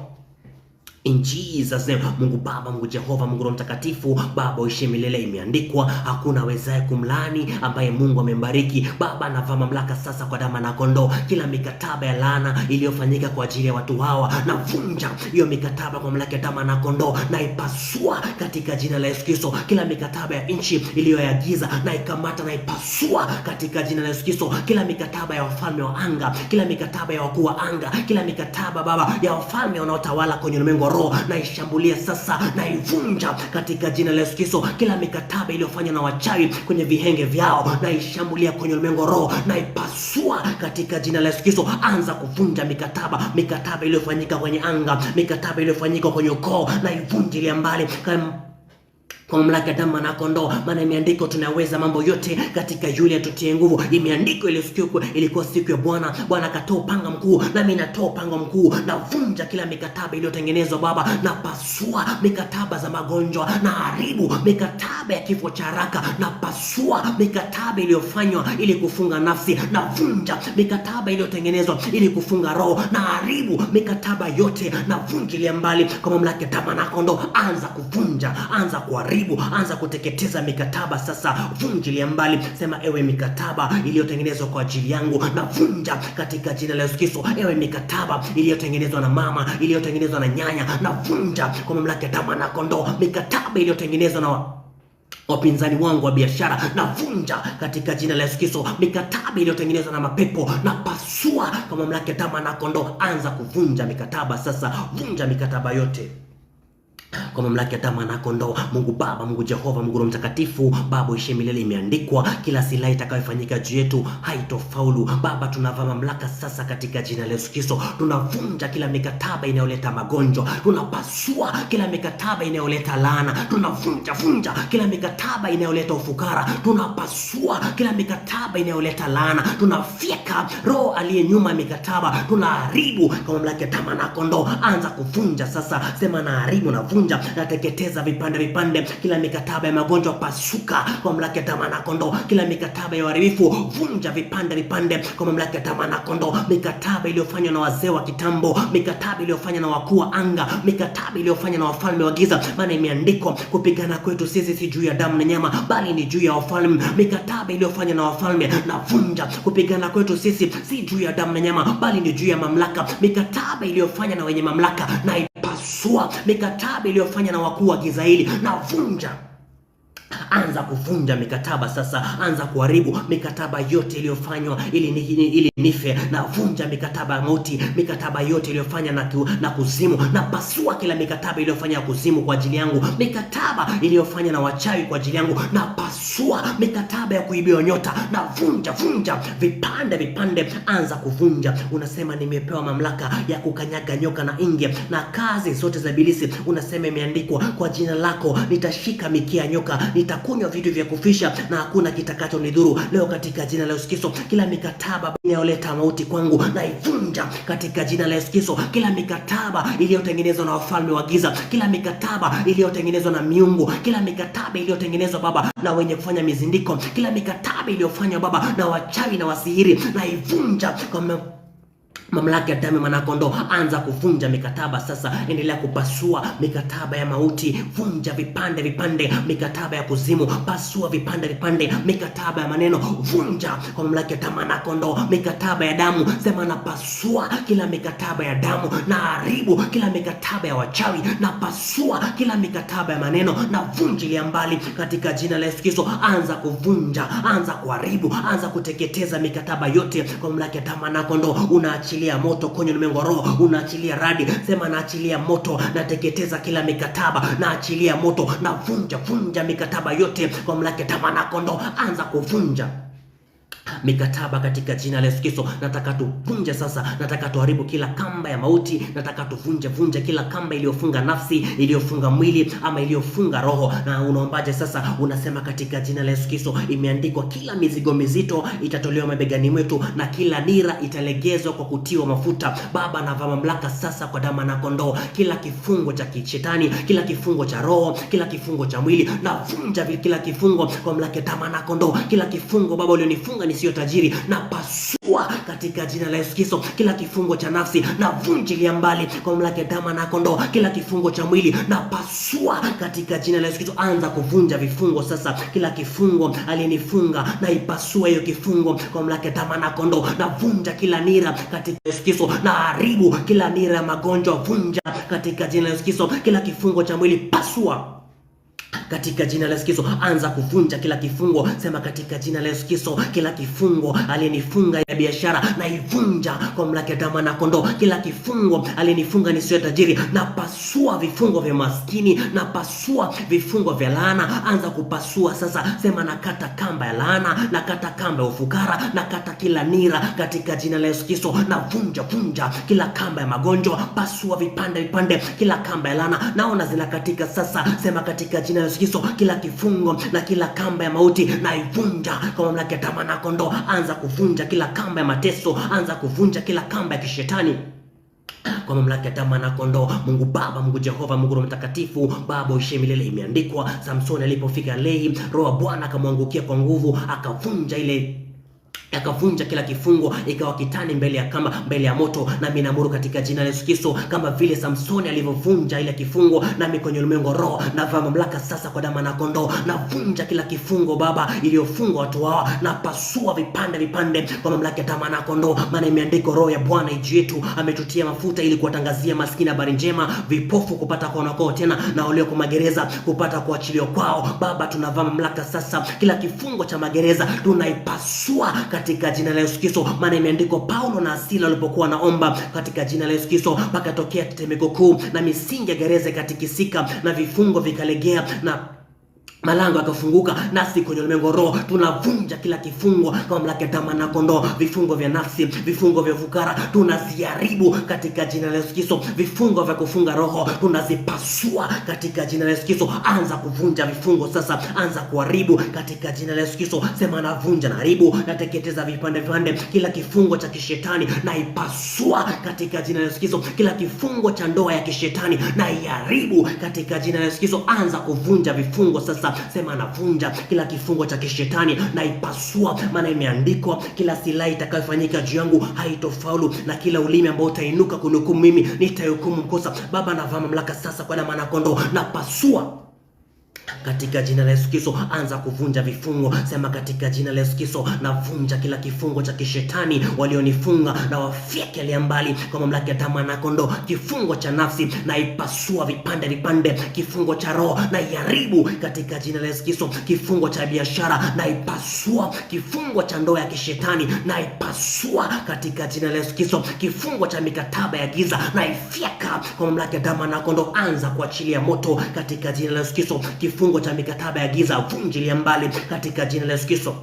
Speaker 1: In Jesus name. Mungu Baba, Mungu Jehova, Mungu Roho Mtakatifu, Baba uishi milele. Imeandikwa hakuna awezaye kumlaani ambaye Mungu amembariki. Baba, navaa mamlaka sasa kwa damu na kondoo. Kila mikataba ya laana iliyofanyika kwa ajili ya watu hawa navunja hiyo mikataba kwa mamlaka ya damu na kondoo, na ipasua katika jina la Yesu Kristo. Kila mikataba ya nchi iliyoyagiza na ikamata na ipasua katika jina la Yesu Kristo. Kila mikataba ya wafalme wa anga, kila mikataba ya wakuu wa anga, kila mikataba Baba ya wafalme wanaotawala kwenye ulimwengu na ishambulia sasa na ivunja katika jina la Yesu Kristo. Kila mikataba iliyofanywa na wachawi kwenye vihenge vyao na ishambulia kwenye ulimwengu roho na ipasua katika jina la Yesu Kristo. Anza kuvunja mikataba iliyofanyika kwenye anga, mikataba iliyofanyika kwenye ukoo na ivunjilia mbali kwa mamlaka ya damu na kondoo. Maana imeandikwa tunaweza mambo yote katika yule atutie nguvu. Imeandikwa ile siku ilikuwa siku ya Bwana, Bwana akatoa upanga mkuu, nami natoa upanga mkuu na vunja kila mikataba iliyotengenezwa Baba, na pasua mikataba za magonjwa, na haribu mikataba ya kifo cha haraka, na pasua mikataba iliyofanywa ili kufunga nafsi, na vunja mikataba iliyotengenezwa ili kufunga roho, na haribu mikataba yote na vunjilia mbali kwa mamlaka ya damu na kondoo. Anza kuvunja, anza kuharibu, anza kuteketeza mikataba sasa, vunjilia mbali. Sema ewe mikataba iliyotengenezwa kwa ajili yangu na vunja katika jina la Yesu Kristo. Ewe mikataba iliyotengenezwa na mama, iliyotengenezwa na nyanya, na vunja kwa mamlaka ya damu na kondoo. Mikataba iliyotengenezwa na wapinzani wangu wa biashara na vunja katika jina la Yesu Kristo. Mikataba iliyotengenezwa na mapepo na pasua kwa mamlaka ya damu na kondoo. Anza kuvunja mikataba sasa, vunja mikataba yote kwa mamlaka ya damu na kondoo. Mungu Baba, Mungu Jehova, Mungu Roho Mtakatifu, Baba uishi milele. Imeandikwa kila silaha itakayofanyika juu yetu haitofaulu. Baba, tunavaa mamlaka sasa katika jina la Yesu Kristo. Tunavunja kila mikataba inayoleta magonjwa, tunapasua kila mikataba inayoleta laana, tunavunja kila mikataba inayoleta ufukara, tunapasua kila mikataba inayoleta laana, tunafyeka roho aliye nyuma ya mikataba, tunaharibu kwa mamlaka ya damu na kondoo. Anza kuvunja sasa, sema na haribu na vunja na teketeza vipande kila mikataba ya magonjwa, pasuka kwa mamlaka ya damu na kondoo. Kila mikataba ya uharibifu, vunja vipande kwa mamlaka ya damu na kondoo. Mikataba iliyofanywa na wazee wa kitambo, mikataba iliyofanywa na wakuu wa anga, mikataba iliyofanywa na wafalme wa giza. Maana imeandikwa kupigana kwetu sisi si juu ya damu na nyama, bali ni juu ya wafalme. Mikataba iliyofanywa na wafalme na vunja. Kupigana kwetu sisi si juu ya damu na nyama, bali ni juu ya mamlaka. Mikataba iliyofanywa na wenye mamlaka na pasua. Mikataba iliyofanywa na wakuu wa giza hili na vunja. Anza kuvunja mikataba sasa, anza kuharibu mikataba yote iliyofanywa ili nife, na vunja mikataba ya mauti, mikataba yote iliyofanywa na kuzimu, na pasua kila mikataba iliyofanywa kuzimu kwa ajili yangu, mikataba iliyofanywa na wachawi kwa ajili yangu, na pasua mikataba ya kuibia nyota, na vunja vipande. Anza kuvunja. Unasema nimepewa mamlaka ya kukanyaga nyoka na inge na kazi zote za ibilisi. Unasema imeandikwa kwa jina lako nitashika mikia nyoka, nitakunywa vitu vya kufisha na hakuna kitakacho nidhuru. Leo katika jina la Yesu Kristo, kila mikataba inayoleta mauti kwangu na ivunja katika jina la Yesu Kristo. Kila mikataba iliyotengenezwa na wafalme wa giza, kila mikataba iliyotengenezwa na miungu, kila mikataba iliyotengenezwa Baba na wenye kufanya mizindiko, kila mikataba iliyofanywa Baba na wachawi na wasihiri, na ivunja kwa mamlaka ya damu na kondoo. Anza kuvunja mikataba sasa, endelea kupasua mikataba ya mauti, vunja vipande mikataba ya kuzimu, pasua vipande mikataba ya maneno, vunja kwa mamlaka ya damu na kondoo. Mikataba ya damu, sema na pasua kila mikataba ya damu, na haribu kila mikataba ya wachawi, na pasua kila mikataba ya maneno, na vunjilia mbali katika jina la Yesu Kristo. Anza kuvunja, anza kuharibu, anza kuteketeza mikataba yote kwa mamlaka ya damu na kondoo. Unaachilia moto kwenye ulimwengu wa roho, unaachilia radi. Sema naachilia moto, nateketeza kila mikataba, naachilia moto, na vunja mikataba yote kwa mamlaka ya damu na kondoo. Anza kuvunja mikataba katika jina la Yesu Kristo. Nataka tuvunje sasa, nataka tuharibu kila kamba ya mauti, nataka tuvunje kila kamba iliyofunga nafsi, iliyofunga mwili ama iliyofunga roho. Na unaombaje sasa? Unasema katika jina la Yesu Kristo, imeandikwa kila mizigo mizito itatolewa mabegani mwetu na kila nira italegezwa kwa kutiwa mafuta. Baba, navaa mamlaka sasa kwa damu na kondoo, kila kifungo cha kishetani, kila kifungo cha roho, kila kifungo cha mwili, navunja kila kifungo kwa mamlaka ya damu na kondoo. Kila kifungo Baba ulionifunga sio tajiri, na pasua katika jina la Yesu Kristo. Kila kifungo cha nafsi na vunjilia mbali kwa mamlaka ya damu na kondoo. Kila kifungo cha mwili na pasua katika jina la Yesu Kristo. Anza kuvunja vifungo sasa. Kila kifungo aliyenifunga na ipasua hiyo kifungo kwa mamlaka ya damu na kondoo. Na vunja kila nira katika Yesu Kristo, na haribu kila nira ya magonjwa, vunja katika jina la Yesu Kristo. Kila kifungo cha mwili pasua katika jina la Yesu Kristo. Anza kuvunja kila kifungo, sema katika jina la Yesu Kristo. Kila kifungo aliyenifunga ya biashara na ivunja kwa mamlaka ya damu na kondoo. Kila kifungo aliyenifunga nisiwe tajiri, na pasua vifungo vya maskini, na pasua vifungo vya laana. Anza kupasua sasa, sema nakata kamba ya laana, nakata kamba ya ufukara, nakata kila nira katika jina la Yesu Kristo. Na vunja kila kamba ya magonjwa, pasua vipande kila kamba ya laana, naona zinakatika sasa. Sema katika jina la Yesu Kristo, kila kifungo na kila kamba ya mauti na ivunja kwa mamlaka ya damu na kondoo. Anza kuvunja kila kamba ya mateso, anza kuvunja kila kamba ya kishetani kwa mamlaka ya damu na kondoo. Mungu Baba, Mungu Jehova, Mungu Roho Mtakatifu, Baba uishiye milele. Imeandikwa, Samsoni alipofika Lehi, Roho wa Bwana akamwangukia kwa nguvu, akavunja kila kifungo, ikawa kitani mbele ya moto. Na mimi naamuru katika jina la Yesu Kristo, kama vile Samsoni alivyovunja ile kifungo, nami kwenye ulimwengu roho navaa mamlaka sasa kwa damu na kondoo. Navunja kila kifungo Baba iliyofungwa watu hawa, na pasua vipande kwa mamlaka ya damu na kondoo. Maana imeandikwa, Roho ya Bwana juu yetu, ametutia mafuta ili kuwatangazia maskini habari njema, vipofu kupata kuona kwao tena, na walio kwa magereza kupata kuachiliwa kwao. Baba, tunavaa mamlaka sasa, kila kifungo cha magereza tunaipasua katika jina la Yesu Kristo. Maana imeandikwa, Paulo na Sila walipokuwa naomba katika jina la Yesu Kristo, pakatokea tetemeko kuu, na misingi ya gereza ikatikisika, na vifungo vikalegea, na malango yakafunguka. Nasi kwenye ulimwengu roho tunavunja kila kifungo kwa mamlaka ya damu na kondoo. Vifungo vya nafsi, vifungo vya fukara tunaziharibu katika jina la Yesu Kristo. Vifungo vya kufunga roho tunazipasua katika jina la Yesu Kristo. Anza kuvunja vifungo sasa, anza kuharibu katika jina la Yesu Kristo. Sema navunja, na haribu, nateketeza vipande kila kifungo cha kishetani, na ipasua katika jina la Yesu Kristo. Kila kifungo cha ndoa ya kishetani na iharibu katika jina la Yesu Kristo. Anza kuvunja vifungo sasa. Sema anavunja kila kifungo cha kishetani na ipasua. Maana imeandikwa, kila silaha itakayofanyika juu yangu haitofaulu, na kila ulimi ambao utainuka kunihukumu mimi nitahukumu mkosa. Baba, navaa mamlaka sasa kwa damu na kondoo, na pasua katika jina la Yesu Kristo. Anza kuvunja vifungo, sema katika jina la Yesu Kristo, navunja kila kifungo cha kishetani walionifunga, na wafyeke alia mbali kwa mamlaka ya damu na kondoo. Kifungo cha nafsi na ipasua vipande, kifungo cha roho na iharibu katika jina la Yesu Kristo. Kifungo cha biashara na ipasua, kifungo cha ndoa ya kishetani na ipasua katika jina la Yesu Kristo. Kifungo cha mikataba ya giza na ifyeka kwa mamlaka ya damu na kondoo. Anza kuachilia moto katika jina la Yesu Kristo. Kifungo cha mikataba ya giza vunjilia mbali katika jina la Yesu Kristo.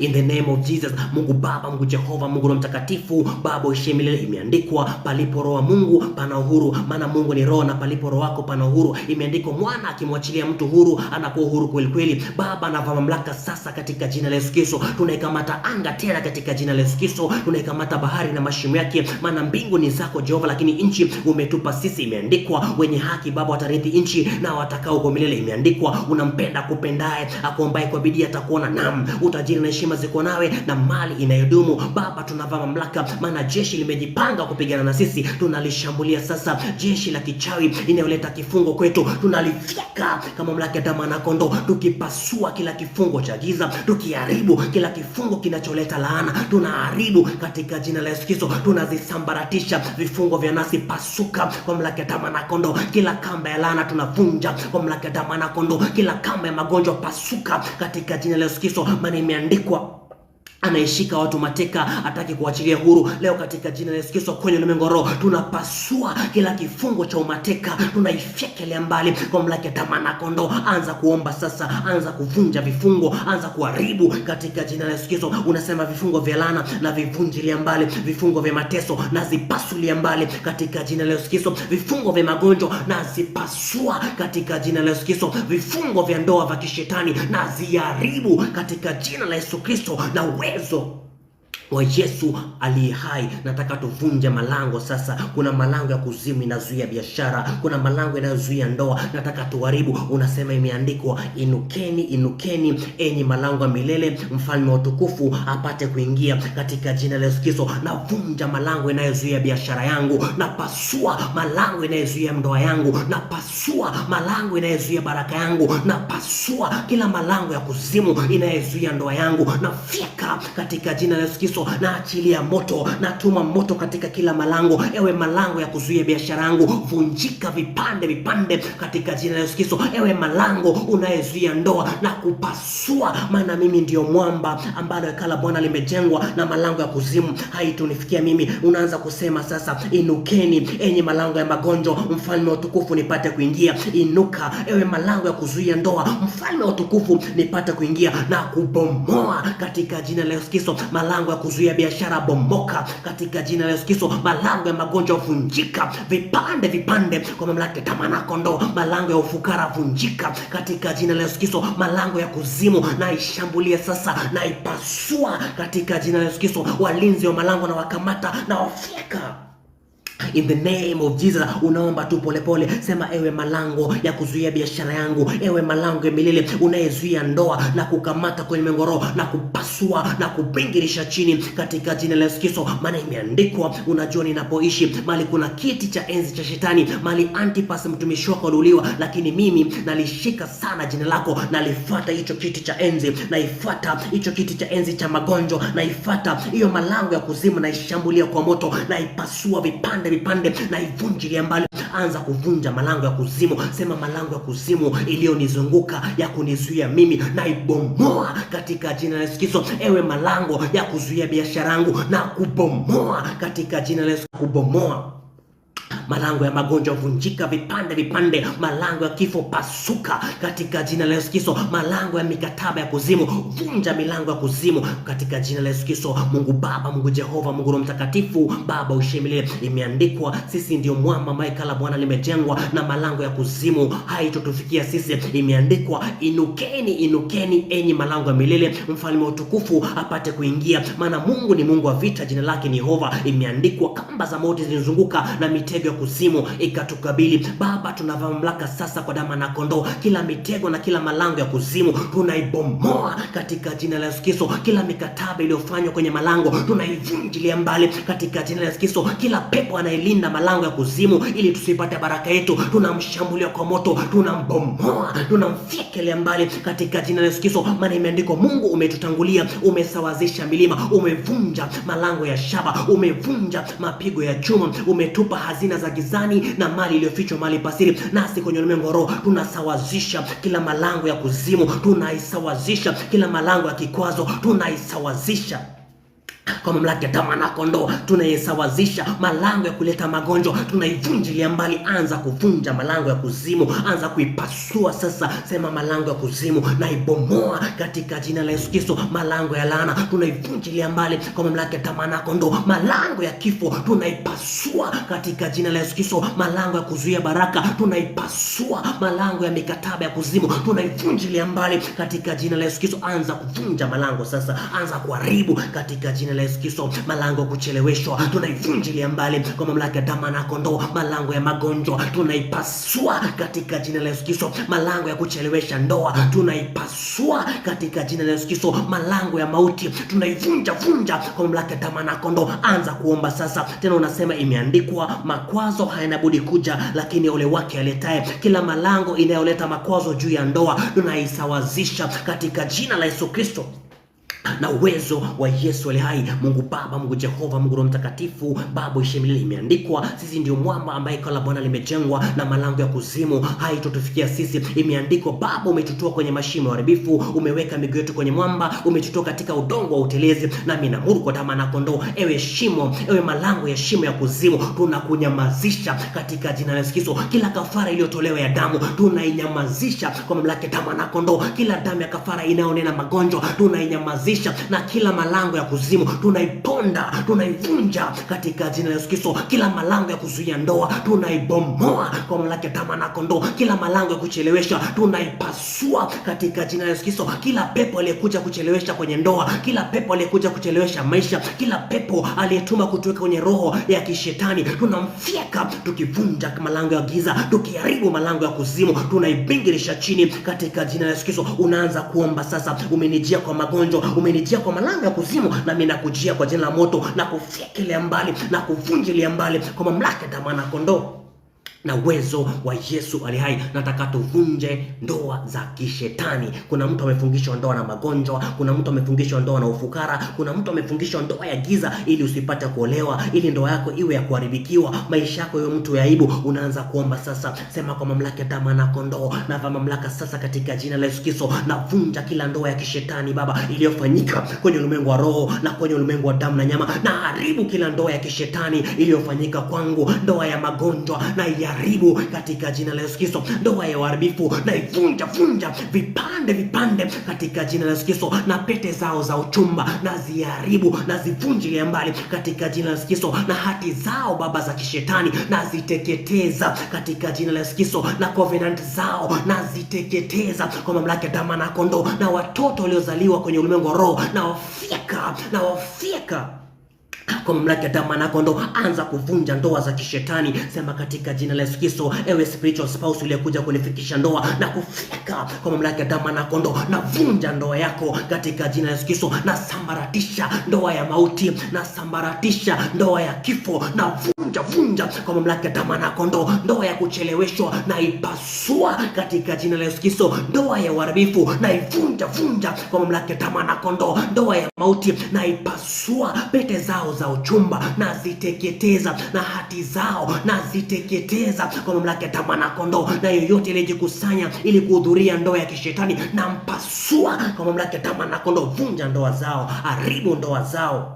Speaker 1: In the name of Jesus. Mungu Baba, Mungu Jehova, Mungu Roho Mtakatifu, Baba uishiye milele. Imeandikwa, palipo roho wa Mungu pana uhuru. Maana Mungu ni roho, na palipo roho wako pana uhuru. Imeandikwa, mwana akimwachilia mtu huru anakuwa uhuru kweli kweli. Baba, navaa mamlaka sasa katika jina la Yesu Kristo. Tunaikamata anga tena katika jina la Yesu Kristo. Tunaikamata bahari na mashimo yake, maana mbingu ni zako Jehova, lakini nchi umetupa sisi. Imeandikwa, wenye haki Baba watarithi nchi, na watakao kwa milele. Imeandikwa, unampenda kupendaye, akuombaye kwa bidii atakuona. Naam, utajiri na heshima ziko nawe, na mali inayodumu. Baba, tunavaa mamlaka, maana jeshi limejipanga kupigana na sisi. Tunalishambulia sasa jeshi la kichawi inayoleta kifungo kwetu, tunalifyeka kama mamlaka ya damu na kondoo, tukipasua kila kifungo cha giza, tukiharibu kila kifungo kinacholeta laana. Tunaharibu katika jina la Yesu Kristo. Tunazisambaratisha vifungo vya nasi, pasuka kwa mamlaka ya damu na kondoo. Kila kamba ya laana tunavunja kwa mamlaka ya damu na kondoo. Kila kamba ya magonjwa pasuka katika jina la Yesu Kristo. Maana imeandikwa, anaishika watu mateka, hataki kuachilia huru. Leo katika jina la Yesu Kristo, kwenye ulimwengu roho, tunapasua kila kifungo cha umateka, tunaifyekelea mbali kwa mamlaka ya damu na kondoo. Anza kuomba sasa, anza kuvunja vifungo, anza kuharibu katika jina la Yesu Kristo. Unasema vifungo vya laana na vivunjilia mbali, vifungo vya mateso na zipasulia mbali katika jina la Yesu Kristo, vifungo vya magonjwa na zipasua katika jina la Yesu Kristo, vifungo vya ndoa vya kishetani na ziharibu katika jina la Yesu Kristo na uwezo wa Yesu aliye hai. Nataka tuvunje malango sasa. Kuna malango ya kuzimu inazuia biashara, kuna malango inayozuia ndoa, nataka tuharibu. Unasema imeandikwa, inukeni, inukeni enyi malango ya milele, mfalme wa utukufu apate kuingia. Katika jina la Yesu Kristo, navunja malango inayozuia biashara yangu, napasua malango inayozuia ndoa yangu, napasua malango inayozuia baraka yangu, napasua kila malango ya kuzimu inayozuia ndoa yangu, nafyeka katika jina la Yesu Kristo. Na achilia moto, natuma moto katika kila malango. Ewe malango ya kuzuia biashara yangu, vunjika vipande vipande katika jina la Yesu Kristo. Ewe malango unayezuia ndoa, na kupasua, maana mimi ndio mwamba ambalo hekalu la Bwana limejengwa, na malango ya kuzimu haitunifikia mimi. Unaanza kusema sasa, inukeni enyi malango ya magonjwa, mfalme wa utukufu nipate kuingia. Inuka ewe malango ya kuzuia ndoa, mfalme wa utukufu nipate kuingia, na kubomoa katika jina la Yesu Kristo. Malango ya kuzuia biashara bomoka katika jina la Yesu Kristo. Malango ya magonjwa vunjika vipande vipande kwa mamlaka ya damu na kondoo. Malango ya ufukara vunjika katika jina la Yesu Kristo. Malango ya kuzimu na ishambulie sasa, na ipasua katika jina la Yesu Kristo. Walinzi wa malango na wakamata na wafyeka in the name of Jesus. Unaomba tu pole pole, sema ewe malango ya kuzuia biashara yangu, ewe malango ya milele unayezuia ndoa, na kukamata kwenye mengoro na kupasua na kubingirisha chini katika jina la Yesu Kristo. Maana imeandikwa, unajua ninapoishi mali kuna kiti cha enzi cha shetani, mali Antipas mtumishi wako aliuliwa, lakini mimi nalishika sana jina lako, nalifuata hicho kiti cha enzi, naifuata hicho kiti cha enzi cha magonjwa, naifuata hiyo malango ya kuzimu, na ishambulia kwa moto, na ipasua vipande vipande, na ivunjilia mbali. Anza kuvunja malango ya kuzimu. Sema malango ya kuzimu iliyonizunguka ya kunizuia mimi, na ibomoa katika jina la Yesu Kristo. Ewe malango ya kuzuia biashara yangu, na kubomoa katika jina la Yesu. Kubomoa malango ya magonjwa vunjika vipande vipande, malango ya kifo pasuka katika jina la Yesu Kristo. Malango ya mikataba ya kuzimu, vunja milango ya kuzimu katika jina la Yesu Kristo. Mungu Baba, Mungu Jehova, Mungu Roho Mtakatifu, Baba ushemile. Imeandikwa sisi ndio mwamba, hekalu la Bwana limejengwa, na malango ya kuzimu haitotufikia sisi. Imeandikwa inukeni, inukeni enyi malango ya milele, mfalme wa utukufu apate kuingia. Maana Mungu ni Mungu wa vita, jina lake ni Yehova. Imeandikwa kamba za mauti zinizunguka, na mitego ya kuzimu ikatukabili. Baba, tunavaa mamlaka sasa kwa damu na kondoo. Kila mitego na kila malango ya kuzimu tunaibomoa katika jina la Yesu Kristo. Kila mikataba iliyofanywa kwenye malango tunaivunjilia mbali katika jina la Yesu Kristo. Kila pepo anayelinda malango ya kuzimu ili tusipate baraka yetu, tunamshambulia kwa moto, tunambomoa, tunamfyekelea mbali katika jina la Yesu Kristo. Maana imeandikwa, Mungu umetutangulia, umesawazisha milima, umevunja malango ya shaba, umevunja mapigo ya chuma, umetupa hazina za gizani na mali iliyofichwa mali pasiri. Nasi kwenye ulimwengu roho tunasawazisha kila malango ya kuzimu, tunaisawazisha kila malango ya kikwazo, tunaisawazisha kwa mamlaka ya damu na kondoo. Tunaisawazisha malango ya kuleta magonjwa, tunaivunjilia mbali. Anza kuvunja malango ya kuzimu, anza kuipasua sasa. Sema malango ya kuzimu na ibomoa katika jina la Yesu Kristo. Malango ya laana tunaivunjilia mbali kwa mamlaka ya damu na kondoo. Malango ya kifo tunaipasua katika jina la Yesu Kristo. Malango ya kuzuia baraka tunaipasua. Malango ya mikataba ya kuzimu tunaivunjilia mbali katika jina la Yesu Kristo. Anza kuvunja malango sasa, anza kuharibu katika jina la Yesu Kristo. Malango kucheleweshwa tunaivunjilia mbali kwa mamlaka ya damu na kondoo. Malango ya magonjwa tunaipasua katika jina la Yesu Kristo. Malango ya kuchelewesha ndoa tunaipasua katika jina la Yesu Kristo. Malango ya mauti tunaivunja kwa mamlaka ya damu na kondoo. Anza kuomba sasa. Tena unasema imeandikwa, makwazo hayana budi kuja, lakini ole wake aletaye. Kila malango inayoleta makwazo juu ya ndoa tunaisawazisha katika jina la Yesu Kristo. na uwezo wa Yesu aliye hai. Mungu Baba, Mungu Jehova, Mungu Roho Mtakatifu, Baba ishimili. Imeandikwa sisi ndio mwamba ambaye kala Bwana limejengwa, na malango ya kuzimu haitotufikia sisi. Imeandikwa Baba, umetutoa kwenye mashimo ya uharibifu, umeweka miguu yetu kwenye mwamba, umetutoa katika udongo wa utelezi. Nami naamuru kwa damu ya kondoo, ewe shimo, ewe malango ya shimo ya kuzimu, tunakunyamazisha katika jina la Yesu Kristo. Kila kafara iliyotolewa ya damu tunainyamazisha kwa mamlaka ya damu ya kondoo. Kila damu ya kafara inayonena magonjwa tunainyamazisha, na kila malango ya kuzimu tunaiponda, tunaivunja katika jina la Yesu Kristo. Kila malango ya kuzuia ndoa tunaibomoa kwa mamlaka ya damu ya kondoo. Kila malango ya kuchelewesha tunaipasua katika jina la Yesu Kristo. Kila pepo aliyekuja kuchelewesha kwenye ndoa, kila pepo aliyekuja kuchelewesha maisha, kila pepo aliyetuma kutuweka kwenye roho ya kishetani, tunamfyeka tukivunja malango ya giza, tukiharibu malango ya kuzimu, tunaibingirisha chini katika jina la Yesu Kristo. Unaanza kuomba sasa. Umenijia kwa magonjwa, umenijia kwa malango ya kuzimu, na mimi nakujia kwa jina la moto na kufyekelea mbali na kuvunjilia mbali kwa mamlaka ya damu ya kondoo na uwezo wa Yesu aliye hai. Nataka tuvunje ndoa za kishetani. Kuna mtu amefungishwa ndoa na magonjwa, kuna mtu amefungishwa ndoa na ufukara, kuna mtu amefungishwa ndoa ya giza ili usipate kuolewa, ili ndoa yako iwe ya kuharibikiwa, maisha yako iwe mtu ya aibu. Unaanza kuomba sasa. Sema kwa mamlaka ya damu ya kondoo, na kwa mamlaka sasa katika jina la Yesu Kristo, navunja kila ndoa ya kishetani Baba iliyofanyika kwenye ulimwengu wa roho na kwenye ulimwengu wa damu na nyama. Na haribu kila ndoa ya kishetani iliyofanyika kwangu, ndoa ya magonjwa na haribu katika jina la Yesu Kristo. Ndoa ya uharibifu na ivunja vipande katika jina la Yesu Kristo, na pete zao za uchumba na ziharibu na zivunjilie mbali katika jina la Yesu Kristo, na hati zao Baba za kishetani na ziteketeza katika jina la Yesu Kristo, na covenant zao na ziteketeza kwa mamlaka ya damu ya kondoo. Na watoto waliozaliwa kwenye ulimwengu wa roho na wafyeka kwa mamlaka ya damu ya kondoo. Anza kuvunja ndoa za kishetani. Sema katika jina la Yesu Kristo, ewe spiritual spouse uliyekuja kunifikisha ndoa, na kufika kwa mamlaka ya damu ya kondoo, na vunja ndoa yako katika jina la Yesu Kristo, na sambaratisha ndoa ya mauti, na sambaratisha ndoa ya kifo, na vunja kwa mamlaka ya damu ya kondoo. Ndoa ya kucheleweshwa na ipasua katika jina la Yesu Kristo. Ndoa ya uharibifu na ivunja kwa mamlaka ya damu ya kondoo. Ndoa ya mauti na ipasua, pete zao za uchumba na ziteketeza, na hati zao na ziteketeza kwa mamlaka ya damu ya kondoo. Na yoyote aliyejikusanya ili kuhudhuria ndoa ya kishetani, na mpasua kwa mamlaka ya damu ya kondoo. Vunja ndoa zao, haribu ndoa zao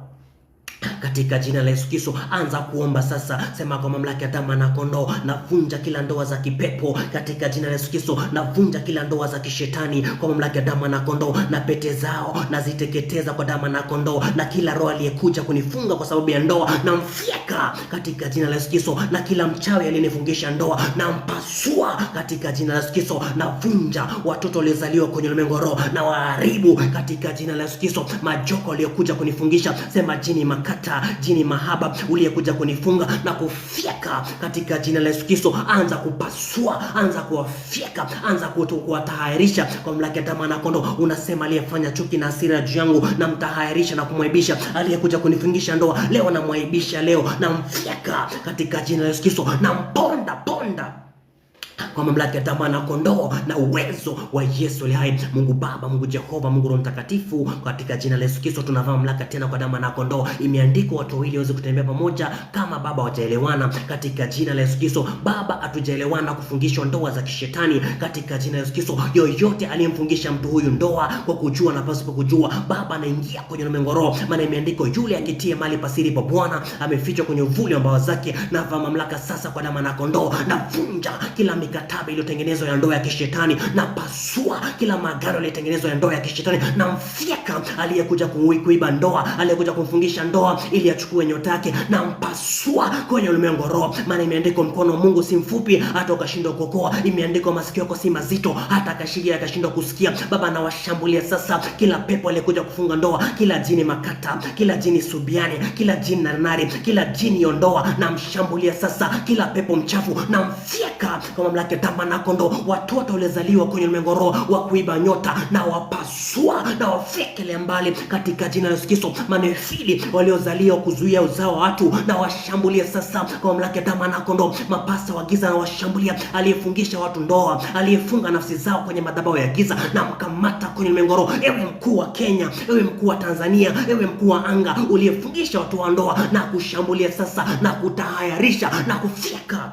Speaker 1: katika jina la Yesu Kristo. Anza kuomba sasa. Sema kwa mamlaka ya damu ya kondoo, na vunja kila ndoa za kipepo katika jina la Yesu Kristo, na vunja kila ndoa za kishetani kwa mamlaka ya damu ya kondoo, na pete zao na ziteketeza kwa damu ya kondoo. Na kila roho aliyekuja kunifunga kwa sababu ya ndoa, na mfyeka katika jina la Yesu Kristo. Na kila mchawi aliyenifungisha ndoa, na mpasua katika jina la Yesu Kristo. Na vunja watoto waliozaliwa kwenye ulimwengu wa roho, na waharibu katika jina la Yesu Kristo. Majoko waliokuja kunifungisha, sema jini makata, jini mahaba uliyekuja kunifunga na kufyeka katika jina la Yesu Kristo. Anza kupasua, anza kuwafyeka, anza kuwatahayarisha kwa mamlaka ya damu ya kondoo. Unasema aliyefanya chuki na hasira juu yangu, na mtahayarisha na kumwaibisha. Aliyekuja kunifungisha ndoa, leo namwaibisha, leo namfyeka katika jina la Yesu Kristo. Na mponda kwa mamlaka ya damu ya kondoo na uwezo wa Yesu aliye hai. Mungu Baba, Mungu Jehova, Mungu Roho Mtakatifu, katika jina la Yesu Kristo tunavaa mamlaka tena kwa damu ya kondoo. Imeandikwa watu wawili waweze kutembea pamoja kama Baba hawajaelewana, katika jina la Yesu Kristo. Baba, hatujaelewana kufungishwa ndoa za kishetani katika jina la Yesu Kristo. Yoyote aliyemfungisha mtu huyu ndoa kwa kujua na pasipo kujua, Baba anaingia kwenye ulimwengu wa roho, maana imeandikwa yule akitie mali pasiri pa Bwana amefichwa kwenye uvuli wa mbawa zake. Na vaa mamlaka sasa kwa damu ya kondoo, na vunja kila mikataba iliyotengenezwa ya ndoa ya kishetani, na pasua kila magano yaliyotengenezwa ya ndoa ya kishetani, na mfyeka aliyekuja kuiba ndoa, aliyekuja kumfungisha ndoa ili achukue nyota yake, na mpasua kwenye ulimwengu wa roho, maana imeandikwa mkono wa Mungu si mfupi hata ukashindwa kuokoa. Imeandikwa masikio yako si mazito hata akashindwa kusikia. Baba, nawashambulia sasa kila pepo aliyekuja kufunga ndoa, kila jini makata, kila jini subiani, kila jini nanari, kila jini yondoa, na mshambulia sasa kila pepo mchafu, na mfyeka kwa mamlaka mamlaka damu na kondoo, watoto waliozaliwa kwenye ulimwengu wa kuiba nyota na wapasua na wafekele mbali katika jina la Yesu Kristo. Manefili waliozaliwa kuzuia uzao wa watu na washambulia sasa kwa mamlaka damu na kondoo. Mapasa wa giza na washambulia, aliyefungisha watu ndoa, aliyefunga nafsi zao kwenye madhabahu ya giza na mkamata kwenye ulimwengu. Ewe mkuu wa Kenya, ewe mkuu wa Tanzania, ewe mkuu wa anga, uliyefungisha watu wa ndoa na kushambulia sasa na kutahayarisha na kufika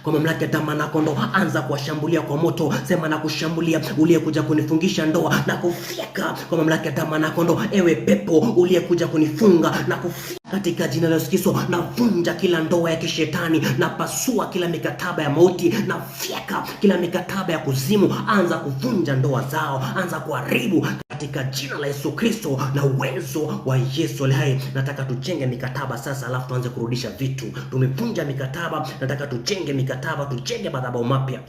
Speaker 1: kwa mamlaka ya damu na kondoo, anza kuwashambulia kwa moto. Sema na kushambulia uliyekuja kunifungisha ndoa na kufika kwa mamlaka ya damu na kondoo. Ewe pepo uliyekuja kunifunga na kufika katika jina la Yesu Kristo, na vunja kila ndoa ya kishetani, na pasua kila mikataba ya mauti, na fyeka kila mikataba ya kuzimu. Anza kuvunja ndoa zao, anza kuharibu katika jina la Yesu Kristo na uwezo wa Yesu aliye hai. Nataka tujenge mikataba sasa, alafu tuanze kurudisha vitu. Tumevunja mikataba, nataka tujenge mikataba, tujenge madhabahu mapya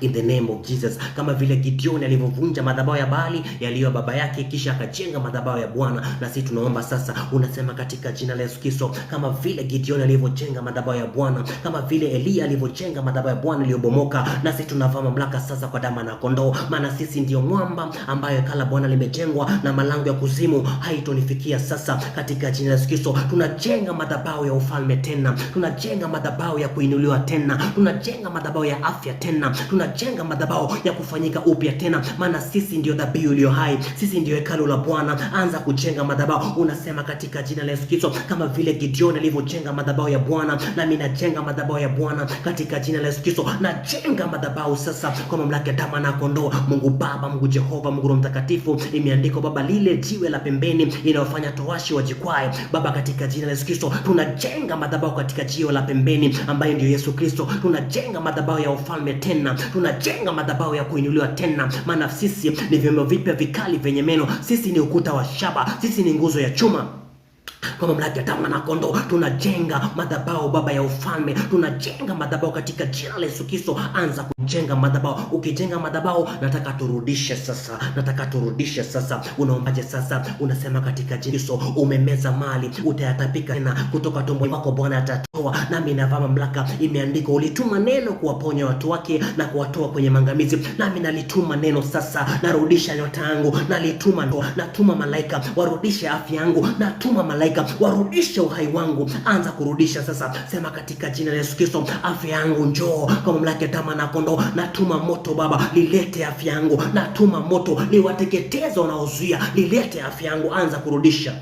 Speaker 1: in the name of Jesus, kama vile Gideon alivyovunja madhabahu ya Baali yaliyo baba yake kisha akajenga madhabahu ya Bwana. Na sisi tunaomba sasa, unasema katika jina la Yesu Kristo, kama vile Gideon alivyojenga madhabahu ya Bwana, kama vile Elia alivyojenga madhabahu ya Bwana iliyobomoka, na sisi tunavaa mamlaka sasa kwa damu na kondoo, maana sisi ndio mwamba ambayo kala Bwana limejengwa na malango ya kuzimu haitonifikia. Sasa katika jina la Yesu Kristo tunajenga madhabahu ya ufalme tena, tunajenga madhabahu ya kuinuliwa tena, tunajenga madhabahu ya afya tena, tunajenga madhabahu ya kufanyika upya tena, maana sisi ndio dhabihu iliyo hai, sisi ndio hekalu la Bwana. Anza kujenga madhabahu, unasema katika jina la Yesu Kristo, kama vile Gideon alivyojenga madhabahu ya Bwana, na mimi najenga madhabahu ya Bwana katika jina la Yesu Kristo. Najenga madhabahu sasa kwa mamlaka ya damu na kondoo. Mungu Baba, Mungu Jehova, Mungu Roho Mtakatifu, imeandikwa Baba, lile jiwe la pembeni inayofanya towashi wajikwae. Baba, katika jina la Yesu Kristo tunajenga madhabahu katika jiwe la pembeni ambaye ndio Yesu Kristo. Tunajenga madhabahu ya ufalme tena, tunajenga madhabahu ya kuinuliwa tena, maana sisi ni vyombo vipya vikali vyenye meno, sisi ni ukuta wa shaba, sisi ni nguzo ya chuma. Kwa mamlaka ya damu na kondoo tunajenga madhabahu Baba ya ufalme, tunajenga madhabahu katika jina la Yesu Kristo. Anza kujenga madhabahu. Ukijenga madhabahu, nataka turudishe sasa, nataka turudishe sasa. Unaombaje sasa? Unasema katika jina la Yesu, umemeza mali utayatapika tena, kutoka tumboni mwako Bwana atatoa. Nami navaa mamlaka, imeandikwa ulituma neno kuwaponya watu wake na kuwatoa kwenye mangamizi. Nami nalituma neno sasa, narudisha nyota yangu, natuma malaika warudishe afya yangu, natuma malaika warudishe uhai wangu. Anza kurudisha sasa, sema katika jina la Yesu Kristo, afya yangu njoo kwa mamlaka ya damu na kondoo. Natuma moto Baba, lilete afya yangu, natuma moto liwateketeze wanaozuia, lilete afya yangu. Anza kurudisha,